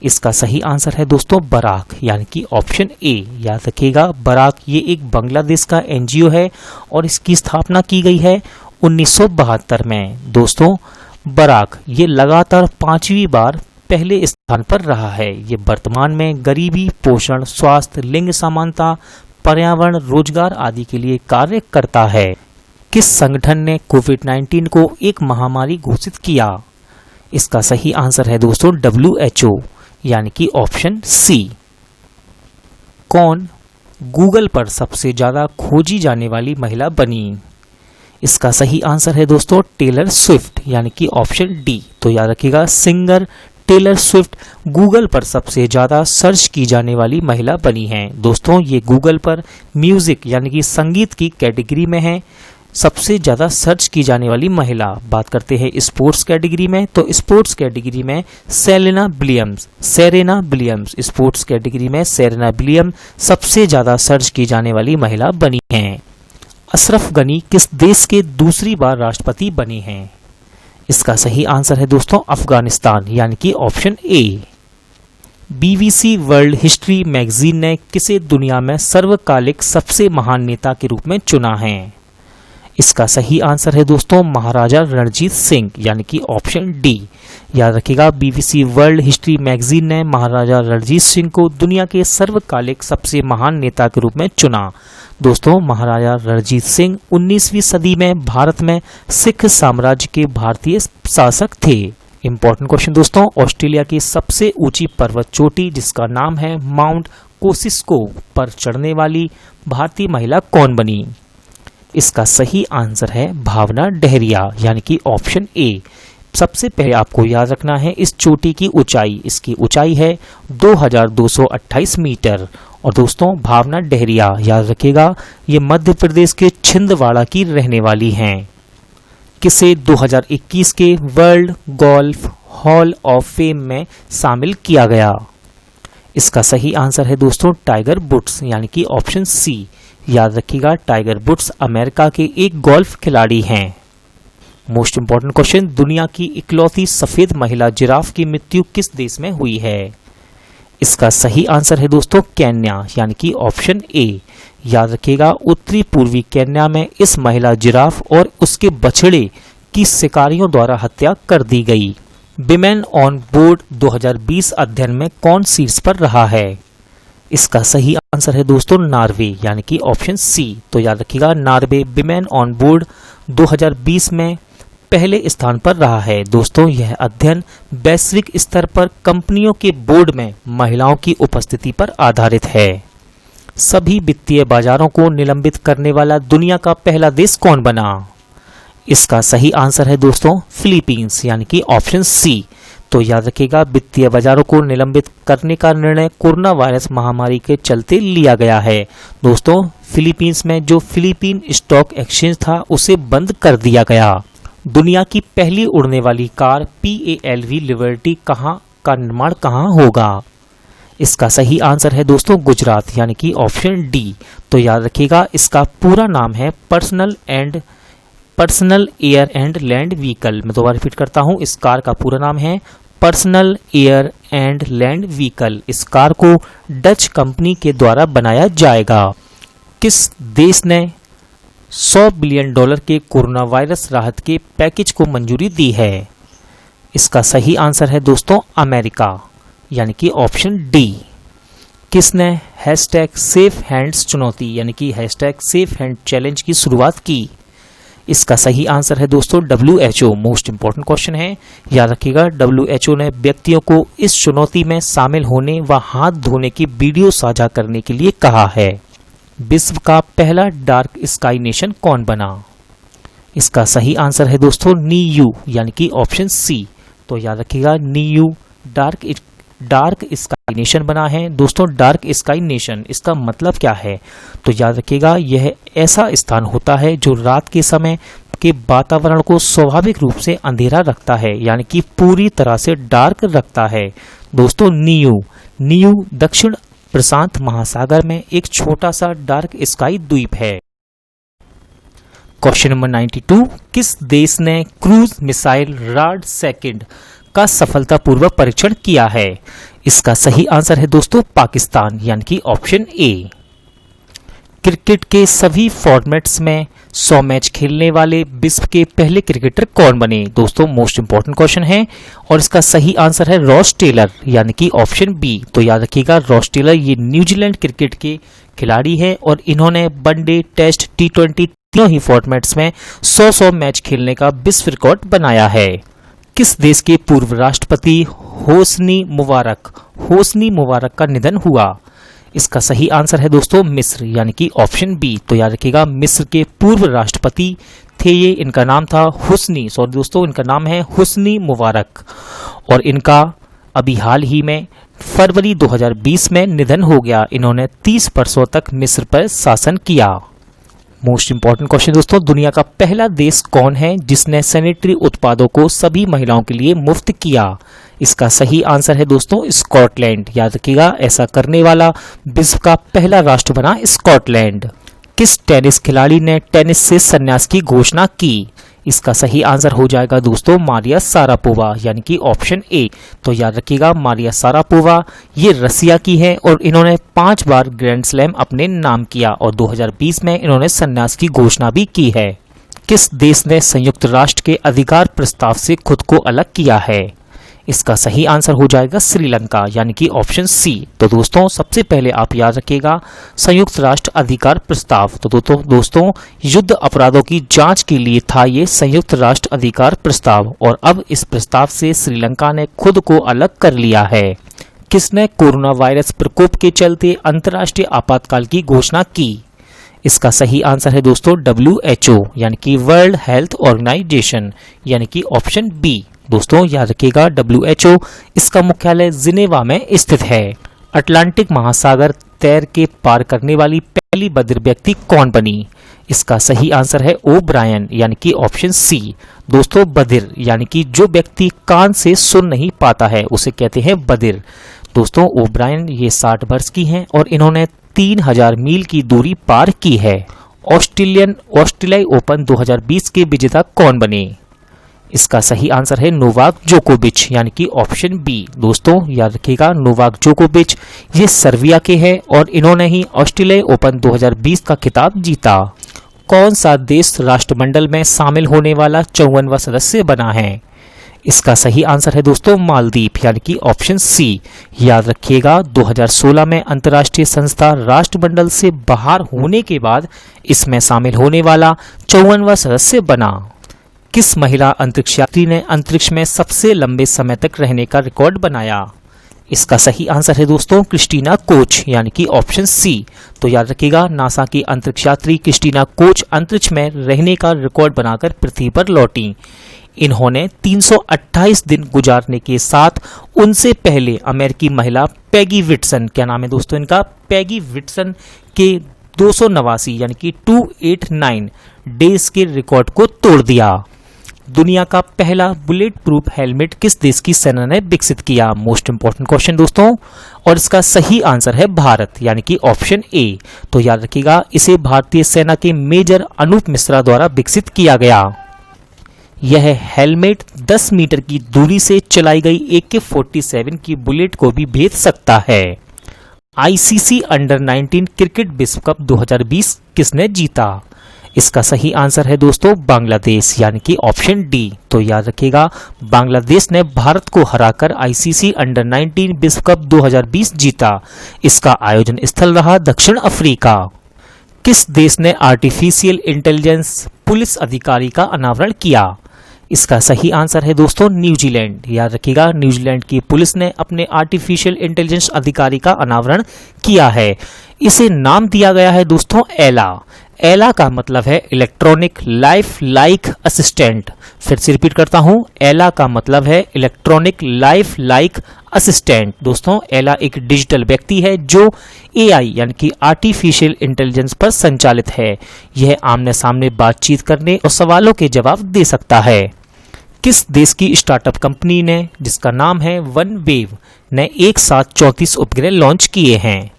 इसका सही आंसर है दोस्तों बराक यानी कि ऑप्शन ए। याद रखिएगा बराक ये एक बांग्लादेश का एनजीओ है और इसकी स्थापना की गई है 1972 में। दोस्तों बराक ये लगातार 5वीं बार पहले स्थान पर रहा है। ये वर्तमान में गरीबी, पोषण, स्वास्थ्य, लिंग समानता, पर्यावरण, रोजगार आदि के लिए कार्य करता है। किस संगठन ने कोविड-19 को एक महामारी घोषित किया? इसका सही आंसर है दोस्तों WHO यानी कि ऑप्शन सी। कौन गूगल पर सबसे ज्यादा खोजी जाने वाली महिला बनी? इसका सही आंसर है दोस्तों टेलर स्विफ्ट यानी कि ऑप्शन डी। तो याद रखिएगा सिंगर टेलर स्विफ्ट गूगल पर सबसे ज्यादा सर्च की जाने वाली महिला बनी हैं। दोस्तों ये गूगल पर म्यूजिक यानी कि संगीत की कैटेगरी में है सबसे ज्यादा सर्च की जाने वाली महिला। बात करते हैं स्पोर्ट्स कैटेगरी में, तो स्पोर्ट्स कैटेगरी में सेरेना विलियम्स स्पोर्ट्स कैटेगरी में सेरेना विलियम्स सबसे ज्यादा सर्च की जाने वाली महिला बनी हैं। अशरफ गनी किस देश के दूसरी बार राष्ट्रपति बने हैं? इसका सही आंसर है दोस्तों अफगानिस्तान यानी कि option A. BBC world history magazine ने किसे दुनिया में सर्वकालिक सबसे महान नेता के रूप में चुना है? इसका सही आंसर है दोस्तों महाराजा रणजीत सिंह यानी कि ऑप्शन डी। याद रखिएगा BBC वर्ल्ड हिस्ट्री मैगजीन ने महाराजा रणजीत सिंह को दुनिया के सर्वकालिक सबसे महान नेता के रूप में चुना। दोस्तों महाराजा रणजीत सिंह 19वीं सदी में भारत में सिख साम्राज्य के भारतीय शासक थे। इंपॉर्टेंट क्वेश्चन दोस्तों, ऑस्ट्रेलिया की सबसे ऊंची पर्वत चोटी जिसका नाम है माउंट कोसिस्को पर चढ़ने वाली भारतीय महिला कौन बनी? इसका सही आंसर है भावना डहरिया यानी कि ऑप्शन ए। सबसे पहले आपको याद रखना है इस चोटी की ऊंचाई, इसकी ऊंचाई है 2228 मीटर। और दोस्तों भावना डहरिया याद रखिएगा ये मध्य प्रदेश के छिंदवाड़ा की रहने वाली हैं। किसे 2021 के world golf hall of fame में शामिल किया गया? इसका सही आंसर है दोस्तों टाइगर वुड्स यानी कि ऑप्शन सी। याद रखिएगा टाइगर वुड्स अमेरिका के एक गोल्फ खिलाड़ी हैं। मोस्ट इंपॉर्टेंट क्वेश्चन, दुनिया की इकलौती सफेद महिला जिराफ की मृत्यु किस देश में हुई है? इसका सही आंसर है दोस्तों केन्या यानी कि ऑप्शन ए। याद रखिएगा उत्तरी पूर्वी केन्या में इस महिला जिराफ और उसके बछड़े की शिकारियों द्वारा हत्या कर दी गई। विमेन ऑन बोर्ड 2020 अध्ययन में कौन शीर्ष पर रहा है? इसका सही आंसर है दोस्तों नॉर्वे यानी कि ऑप्शन सी। तो याद रखिएगा नॉर्वे विमेन ऑन बोर्ड 2020 में पहले स्थान पर रहा है। दोस्तों यह अध्ययन वैश्विक स्तर पर कंपनियों के बोर्ड में महिलाओं की उपस्थिति पर आधारित है। सभी वित्तीय बाजारों को निलंबित करने वाला दुनिया का पहला देश कौन बना? इसका सही आंसर है दोस्तों फिलीपींस यानी कि ऑप्शन सी। तो याद रखिएगा वित्तीय बाजारों को निलंबित करने का निर्णय कोरोना वायरस महामारी के चलते लिया गया है। दोस्तों फिलीपींस में जो फिलीपीन स्टॉक एक्सचेंज था उसे बंद कर दिया गया। दुनिया की पहली उड़ने वाली कार PALV लिबर्टी का निर्माण कहाँ होगा? इसका सही आंसर है दोस्तों गुजरात यानी कि ऑप्शन डी। तो याद रखिएगा इसका पूरा नाम है personal air and land vehicle. मैं दोबारा रिपीट करता हूँ, इस कार का पूरा नाम है personal air and land vehicle. इस कार को डच कंपनी के द्वारा बनाया जाएगा। किस देश ने $100 बिलियन के कोरोना वायरस राहत के पैकेज को मंजूरी दी है? इसका सही आंसर है दोस्तों अमेरिका यानी कि ऑप्शन डी। किसने #सेफ हैंड्स चुनौती यानी कि #सेफ हैंड चैलेंज की शुरुआत की? इसका सही आंसर है दोस्तों WHO। मोस्ट इंपॉर्टेंट क्वेश्चन है, याद रखिएगा WHO ने व्यक्तियों को इस चुनौती में शामिल होने व हाथ धोने की वीडियो साझा करने के लिए कहा है। विश्व का पहला डार्क स्काई नेशन कौन बना? इसका सही आंसर है दोस्तों नीयू यानी कि ऑप्शन सी। तो याद रखिएगा Neue dark dark sky nation बना है। दोस्तों डार्क स्काई नेशन इसका मतलब क्या है, तो याद रखिएगा यह ऐसा स्थान होता है जो रात के समय के वातावरण को स्वाभाविक रूप से अंधेरा रखता है, यानी कि पूरी तरह से डार्क रखता है। दोस्तों नियू दक्षिण प्रशांत महासागर में एक छोटा सा डार्क स्काई द्वीप है। क्वेश्चन नंबर 92, किस देश ने क्रूज मिसाइल राड सेकंड का सफलतापूर्वक परीक्षण किया है? इसका सही आंसर है दोस्तों पाकिस्तान, यानी कि ऑप्शन ए। क्रिकेट के सभी फॉर्मेट्स में 100 मैच खेलने वाले विश्व के पहले क्रिकेटर कौन बने? दोस्तों मोस्ट इंपॉर्टेंट क्वेश्चन है और इसका सही आंसर है रॉस टेलर, यानी कि ऑप्शन बी। तो याद रखिएगा रॉस टेलर ये न्यूजीलैंड क्रिकेट के खिलाड़ी है और इन्होंने वनडे, टेस्ट, T20 तीनों ही फॉर्मेट्स में 100 मैच खेलने का विश्व रिकॉर्ड बनाया है। किस देश के पूर्व राष्ट्रपति होस्नी मुबारक का निधन हुआ? इसका सही आंसर है दोस्तों मिस्र, यानी कि ऑप्शन बी। तो याद रखिएगा मिस्र के पूर्व राष्ट्रपति थे ये, इनका नाम था इनका नाम है हुस्नी मुबारक और इनका अभी हाल ही में फरवरी 2020 में निधन हो गया। इन्होंने 30 वर्षों तक मिस्र पर शासन किया। मोस्ट इंपॉर्टेंट क्वेश्चन दोस्तों, दुनिया का पहला देश कौन है जिसने सैनिटरी उत्पादों को सभी महिलाओं के लिए मुफ्त किया? इसका सही आंसर है दोस्तों स्कॉटलैंड। याद रखिएगा ऐसा करने वाला विश्व का पहला राष्ट्र बना स्कॉटलैंड। किस टेनिस खिलाड़ी ने टेनिस से संन्यास की घोषणा की? इसका सही आंसर हो जाएगा दोस्तों मारिया सारापोवा, यानी कि ऑप्शन ए। तो याद रखिएगा मारिया सारापोवा ये रसिया की है और इन्होंने 5 बार ग्रैंड स्लैम अपने नाम किया और 2020 में इन्होंने संन्यास की घोषणा भी की है। किस देश ने संयुक्त राष्ट्र के अधिकार प्रस्ताव से खुद को अलग किया है? इसका सही आंसर हो जाएगा श्रीलंका, यानी कि ऑप्शन सी। तो दोस्तों सबसे पहले आप याद रखिएगा संयुक्त राष्ट्र अधिकार प्रस्ताव, तो दोस्तों युद्ध अपराधों की जांच के लिए था ये संयुक्त राष्ट्र अधिकार प्रस्ताव और अब इस प्रस्ताव से श्रीलंका ने खुद को अलग कर लिया है। किसने कोरोना वायरस प्रकोप के चलते अंतर्राष्ट्रीय आपातकाल की घोषणा की? इसका सही आंसर है दोस्तों WHO, यानी कि वर्ल्ड हेल्थ ऑर्गेनाइजेशन, यानी कि ऑप्शन बी। दोस्तों याद रखिएगा WHO इसका मुख्यालय जिनेवा में स्थित है। अटलांटिक महासागर तैर के पार करने वाली पहली बधिर व्यक्ति कौन बनी? इसका सही आंसर है ओब्रायन, यानी कि ऑप्शन सी। दोस्तों बधिर यानी कि जो व्यक्ति कान से सुन नहीं पाता है उसे कहते हैं बधिर। दोस्तों ओब्रायन ये 60 वर्ष की हैं और इन्होंने 3000 मील की दूरी पार की है। ऑस्ट्रेलियाई ओपन 2020 के विजेता कौन बने? इसका सही आंसर है नोवाक जोकोविच, यानी कि ऑप्शन बी। दोस्तों याद रखिएगा नोवाक जोकोविच ये सर्बिया के हैं और इन्होंने ही ऑस्ट्रेलियाई ओपन 2020 का खिताब जीता। कौन सा देश राष्ट्रमंडल में शामिल होने वाला 54वां सदस्य बना है? इसका सही आंसर है दोस्तों मालदीव, यानी कि ऑप्शन सी। याद रखिएगा 2016 में अंतर्राष्ट्रीय संस्था राष्ट्रमंडल से बाहर होने के बाद इसमें शामिल होने वाला 54वां सदस्य बना। किस महिला अंतरिक्ष यात्री ने अंतरिक्ष में सबसे लंबे समय तक रहने का रिकॉर्ड बनाया? इसका सही आंसर है दोस्तों क्रिस्टीना कोच, यानी कि ऑप्शन सी। तो याद रखिएगा नासा की अंतरिक्ष यात्री क्रिस्टीना कोच अंतरिक्ष में रहने का रिकॉर्ड बनाकर पृथ्वी पर लौटी। इन्होंने 328 दिन गुजारने के साथ उनसे पहले अमेरिकी महिला पैगी विटसन, क्या नाम है दोस्तों इनका, पैगी विटसन के 289 यानी कि 289 डेज के रिकॉर्ड को तोड़ दिया। दुनिया का पहला बुलेट प्रूफ हेलमेट किस देश की सेना ने विकसित किया? मोस्ट इंपॉर्टेंट क्वेश्चन दोस्तों और इसका सही आंसर है भारत, यानी कि ऑप्शन ए। तो याद रखिएगा इसे भारतीय सेना के मेजर अनूप मिश्रा द्वारा विकसित किया गया। यह हेलमेट 10 मीटर की दूरी से चलाई गई AK-47 की बुलेट को भी भेद सकता है। ICC अंडर 19 क्रिकेट विश्व कप 2020 किसने जीता? इसका सही आंसर है दोस्तों बांग्लादेश, यानी कि ऑप्शन डी। तो याद रखिएगा बांग्लादेश ने भारत को हराकर ICC अंडर 19 विश्व कप 2020 जीता। इसका आयोजन स्थल रहा दक्षिण अफ्रीका। किस देश ने आर्टिफिशियल इंटेलिजेंस पुलिस अधिकारी का अनावरण किया? इसका सही आंसर है दोस्तों न्यूजीलैंड। याद रखिएगा न्यूजीलैंड की पुलिस ने अपने आर्टिफिशियल इंटेलिजेंस अधिकारी का अनावरण किया है। इसे नाम दिया गया है दोस्तों एला। एला का मतलब है इलेक्ट्रॉनिक लाइफ लाइक असिस्टेंट। फिर से रिपीट करता हूं, एला का मतलब है इलेक्ट्रॉनिक लाइफ लाइक असिस्टेंट। दोस्तों, एला एक डिजिटल व्यक्ति है जो एआई यानी कि आर्टिफिशियल इंटेलिजेंस पर संचालित है। यह आमने सामने बातचीत करने और सवालों के जवाब दे सकता है। किस देश की स्टार्टअप कंपनी ने, जिसका नाम है OneWeb, ने एक साथ 34 उपग्रह लॉन्च किए हैं?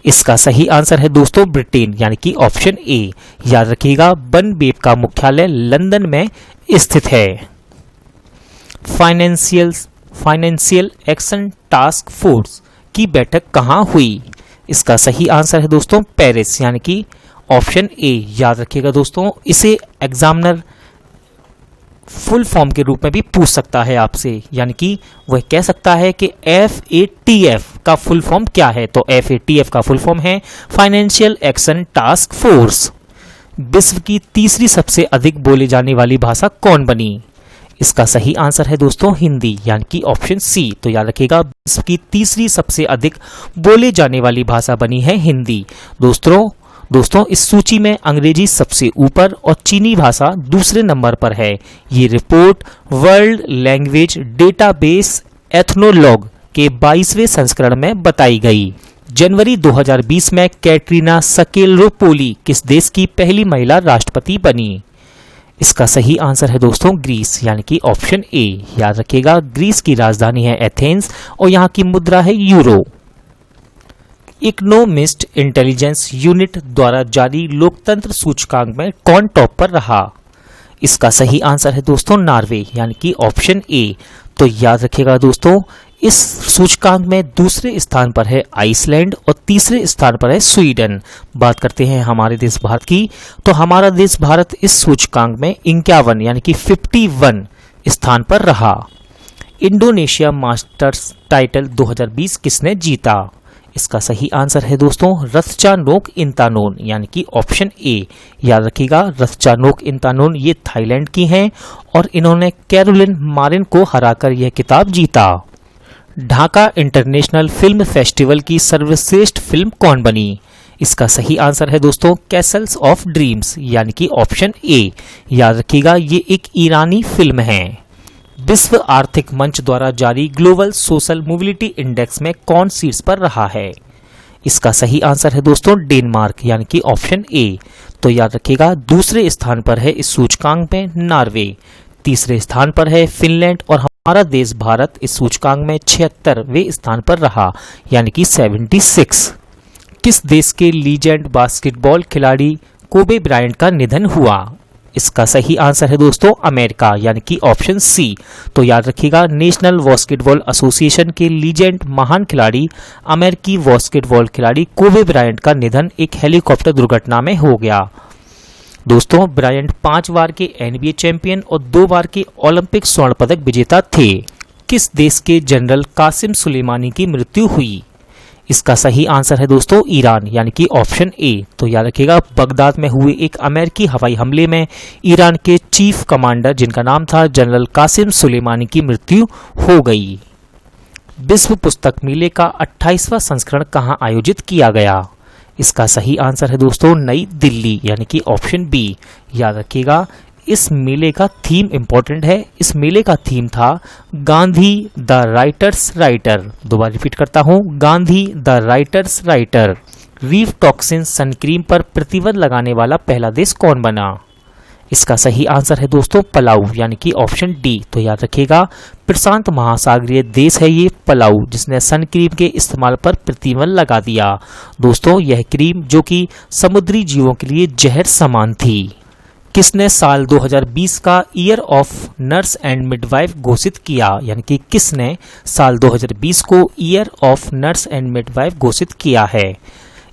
इसका सही आंसर है दोस्तों ब्रिटेन यानी कि ऑप्शन ए। याद रखिएगा, OneWeb का मुख्यालय लंदन में स्थित है। फाइनेंशियल एक्शन टास्क फोर्स की बैठक कहां हुई? इसका सही आंसर है दोस्तों पेरिस यानी कि ऑप्शन ए। याद रखिएगा दोस्तों, इसे एग्जामिनर फुल फॉर्म के रूप में भी पूछ सकता है आपसे, यानी कि वह कह सकता है कि FATF का फुल फॉर्म क्या है। तो FATF का फुल फॉर्म है फाइनेंशियल एक्शन टास्क फोर्स। विश्व की तीसरी सबसे अधिक बोली जाने वाली भाषा कौन बनी? इसका सही आंसर है दोस्तों हिंदी यानी कि ऑप्शन सी। तो याद रखिएगा, विश्व की तीसरी सबसे अधिक बोले जाने वाली भाषा बनी है हिंदी। दोस्तों इस सूची में अंग्रेजी सबसे ऊपर और चीनी भाषा दूसरे नंबर पर है। ये report world language database Ethnologue के 22वें संस्करण में बताई गई। जनवरी 2020 में कैटरीना सकेलरोपोली किस देश की पहली महिला राष्ट्रपति बनी? इसका सही आंसर है दोस्तों ग्रीस यानी कि ऑप्शन ए। याद रखिएगा, ग्रीस की राजधानी है एथेंस और यहाँ की मुद्रा है यूरो। इकोनॉमिस्ट इंटेलिजेंस यूनिट द्वारा जारी लोकतंत्र सूचकांक में कौन टॉप पर रहा? इसका सही आंसर है दोस्तों नॉर्वे यानी कि ऑप्शन ए। तो याद रखिएगा दोस्तों, इस सूचकांक में दूसरे स्थान पर है आइसलैंड और तीसरे स्थान पर है स्वीडन। बात करते हैं हमारे देश भारत की, तो हमारा देश भारत इस सूचकांक में 51 यानी कि 51 स्थान पर रहा। इंडोनेशिया मास्टर्स टाइटल 2020 किसने जीता? इसका सही आंसर है दोस्तों रथचानोक इंतानोन यानी कि ऑप्शन ए। याद रखिएगा, रथचानोक इंतानोन ये थाईलैंड की हैं और इन्होंने कैरोलिन मारिन को हराकर यह खिताब जीता। ढाका इंटरनेशनल फिल्म फेस्टिवल की सर्वश्रेष्ठ फिल्म कौन बनी? इसका सही आंसर है दोस्तों कैसल्स ऑफ ड्रीम्स यानी कि ऑप्शन ए। याद रखिएगा, ये एक ईरानी फिल्म है। विश्व आर्थिक मंच द्वारा जारी ग्लोबल सोशल मोबिलिटी इंडेक्स में कौन शीर्ष पर रहा है? इसका सही आंसर है दोस्तों डेनमार्क यानी कि ऑप्शन ए। तो याद रखिएगा, दूसरे स्थान पर है इस सूचकांक में नॉर्वे, तीसरे स्थान पर है फिनलैंड और हमारा देश भारत इस सूचकांक में 76वें स्थान पर रहा यानी कि 76। किस देश के लीजेंड बास्केटबॉल खिलाड़ी कोबे ब्रायंट का निधन हुआ? इसका सही आंसर है दोस्तों अमेरिका यानी कि ऑप्शन सी। तो याद रखिएगा, नेशनल बास्केटबॉल एसोसिएशन के लीजेंड महान खिलाड़ी अमेरिकी बास्केटबॉल खिलाड़ी कोबे ब्रायंट का निधन एक हेलीकॉप्टर दुर्घटना में हो गया। दोस्तों, ब्रायंट 5 बार के NBA चैंपियन और 2 बार के ओलंपिक स्वर्ण पदक विजेता थे। किस देश के जनरल कासिम सुलेमानी की मृत्यु हुई? इसका सही आंसर है दोस्तों ईरान यानी कि ऑप्शन ए। तो याद रखिएगा, बगदाद में हुए एक अमेरिकी हवाई हमले में ईरान के चीफ कमांडर जिनका नाम था जनरल कासिम सुलेमानी की मृत्यु हो गई। विश्व पुस्तक मेले का 28वां संस्करण कहां आयोजित किया गया? इसका सही आंसर है दोस्तों नई दिल्ली यानी कि ऑप्शन बी। याद रखिएगा, इस मेले का थीम इंपॉर्टेंट है। इस मेले का थीम था गांधी द राइटर्स राइटर। दोबारा रिपीट करता हूं, Gandhi the writer's writer. Reef toxin sunscreen पर प्रतिबंध लगाने वाला पहला देश कौन बना? इसका सही आंसर है दोस्तों पलाऊ यानी कि ऑप्शन डी। तो याद रखिएगा, प्रशांत महासागरीय देश है ये पलाऊ, जिसने सन क्रीम के इस्तेमाल पर प्रतिबंध लगा दिया। दोस्तों, यह क्रीम जो कि समुद्री जीवों के लिए जहर समान थी। किसने साल 2020 का year of nurse and midwife घोषित किया? यानी कि किसने साल 2020 को year of nurse and midwife घोषित किया है?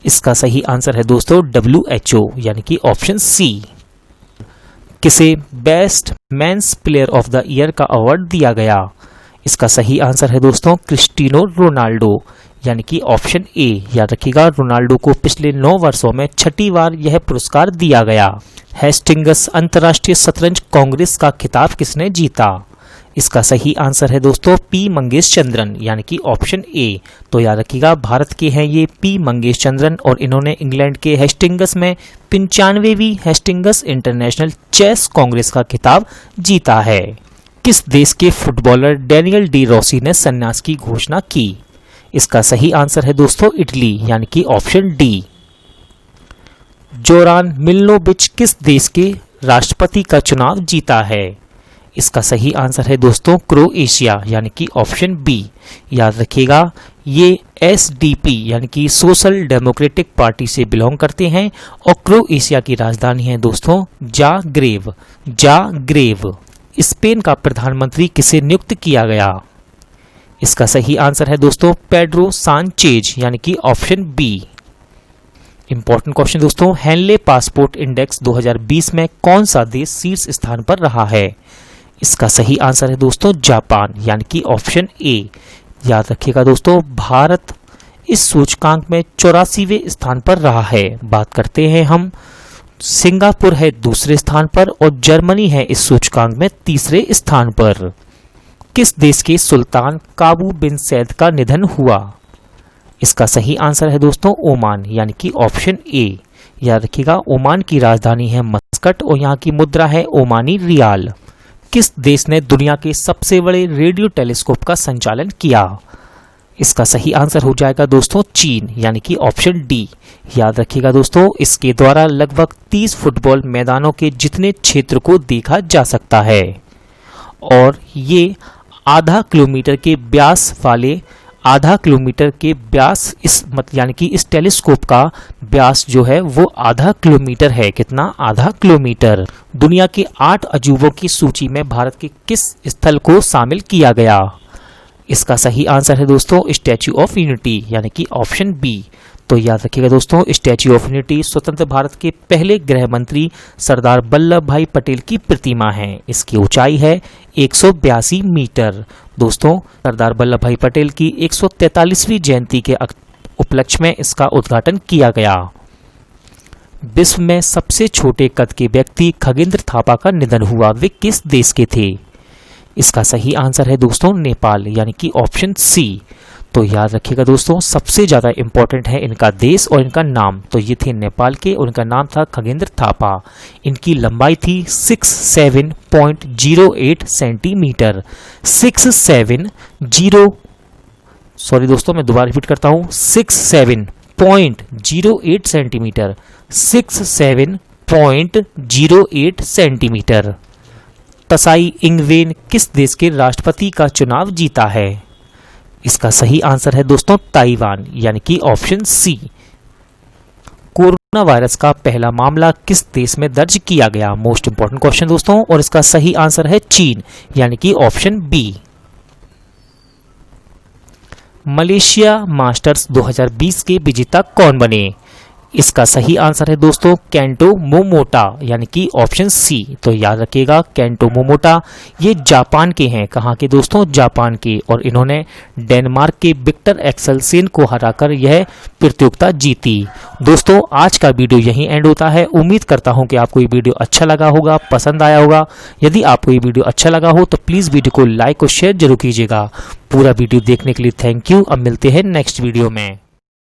इसका सही आंसर है दोस्तों WHO यानी कि ऑप्शन सी। किसे best men's player of the year का अवार्ड दिया गया? इसका सही आंसर है दोस्तों क्रिस्टियानो रोनाल्डो यानी कि ऑप्शन ए। याद रखिएगा, रोनाल्डो को पिछले 9 वर्षों में 6ठी बार यह पुरस्कार दिया गया। हेस्टिंग्स अंतर्राष्ट्रीय शतरंज कांग्रेस का खिताब किसने जीता? इसका सही आंसर है दोस्तों पी मंगेश चंद्रन यानी कि ऑप्शन ए। तो याद रखिएगा भारत के हैं ये पी मंगेश चंद्रन और इन्होंने इंग्लैंड के हेस्टिंगस में 95वीं हेस्टिंगस इंटरनेशनल चेस कांग्रेस का खिताब जीता है। किस देश के फुटबॉलर डेनियल डी रोसी ने संन्यास की घोषणा की? इसका सही आंसर है दोस्तों इटली यानी कि ऑप्शन डी। जोरान मिलनोविच किस देश के राष्ट्रपति का चुनाव जीता है? इसका सही आंसर है दोस्तों क्रोएशिया यानी कि ऑप्शन बी। याद रखिएगा ये एसडीपी यानी कि सोशल डेमोक्रेटिक पार्टी से बिलोंग करते हैं और क्रोएशिया की राजधानी है दोस्तों जाग्रेब। स्पेन का प्रधानमंत्री किसे नियुक्त किया गया? इसका सही आंसर है दोस्तों पेड्रो सांचेज यानी कि ऑप्शन बी। इंपॉर्टेंट क्वेश्चन दोस्तों, हेनले पासपोर्ट इंडेक्स 2020 में कौन सा देश शीर्ष स्थान पर रहा है? इसका सही आंसर है दोस्तों जापान यानी कि ऑप्शन ए। याद रखिएगा दोस्तों भारत इस सूचकांक में 84वें स्थान पर रहा है। बात करते हैं हम, सिंगापुर है दूसरे स्थान पर और जर्मनी है इस सूचकांक में तीसरे स्थान पर। किस देश के सुल्तान काबू बिन सैद का निधन हुआ? इसका सही आंसर है दोस्तों ओमान यानी कि ऑप्शन ए। याद रखिएगा ओमान की राजधानी है मस्कट और यहाँ की मुद्रा है ओमानी रियाल। किस देश ने दुनिया के सबसे बड़े रेडियो टेलीस्कोप का संचालन किया? इसका सही आंसर हो जाएगा दोस्तों चीन यानी कि ऑप्शन डी। याद रखिएगा दोस्तों इसके द्वारा लगभग 30 फुटबॉल मैदानों के जितने क्षेत्र को देखा जा सकता है और ये आधा किलोमीटर के व्यास यानी कि इस टेलीस्कोप का व्यास जो है वो आधा किलोमीटर है। कितना? आधा किलोमीटर। दुनिया के 8 अजूबों की सूची में भारत के किस स्थल को शामिल किया गया? इसका सही आंसर है दोस्तों स्टैच्यू ऑफ यूनिटी यानी कि ऑप्शन बी। तो याद रखिएगा दोस्तों स्टैच्यू ऑफ यूनिटी स्वतंत्र भारत के पहले गृह मंत्री सरदार वल्लभ भाई पटेल की प्रतिमा है। इसकी ऊंचाई है 182 मीटर। दोस्तों सरदार वल्लभ भाई पटेल की 143वीं जयंती के उपलक्ष्य में इसका उद्घाटन किया गया। विश्व में सबसे छोटे कद के व्यक्ति खगेंद्र थापा का निधन हुआ। वे किस देश के थे? इसका सही आंसर है दोस्तों नेपाल यानी कि ऑप्शन सी। तो याद रखिएगा दोस्तों सबसे ज़्यादा इंपॉर्टेंट है इनका देश और इनका नाम। तो ये थे नेपाल के और इनका नाम था खगेंद्र थापा। इनकी लंबाई थी 67.08 सेंटीमीटर। सॉरी दोस्तों मैं दोबारा रिपीट करता हूँ 67.08 सेंटीमीटर। 67.08 सेंटीमीटर। तसाई इंगवेन किस देश के राष्ट्रपति का चुनाव जीता है? इसका सही आंसर है दोस्तों ताइवान यानी कि ऑप्शन सी। कोरोना वायरस का पहला मामला किस देश में दर्ज किया गया? मोस्ट इंपॉर्टेंट क्वेश्चन दोस्तों और इसका सही आंसर है चीन यानी कि ऑप्शन बी। मलेशिया मास्टर्स 2020 के विजेता कौन बने? इसका सही आंसर है दोस्तों केंटो मोमोटा यानी कि ऑप्शन सी। तो याद रखिएगा केंटो मोमोटा ये जापान के हैं। कहाँ के दोस्तों? जापान के। और इन्होंने डेनमार्क के विक्टर एक्सेलसेन को हराकर यह प्रतियोगिता जीती। दोस्तों आज का वीडियो यहीं एंड होता है। उम्मीद करता हूं कि आपको ये वीडियो अच्छा लगा होगा, पसंद आया होगा। यदि आपको ये वीडियो अच्छा लगा हो तो प्लीज़ वीडियो को लाइक और शेयर जरूर कीजिएगा। पूरा वीडियो देखने के लिए थैंक यू। अब मिलते हैं नेक्स्ट वीडियो में।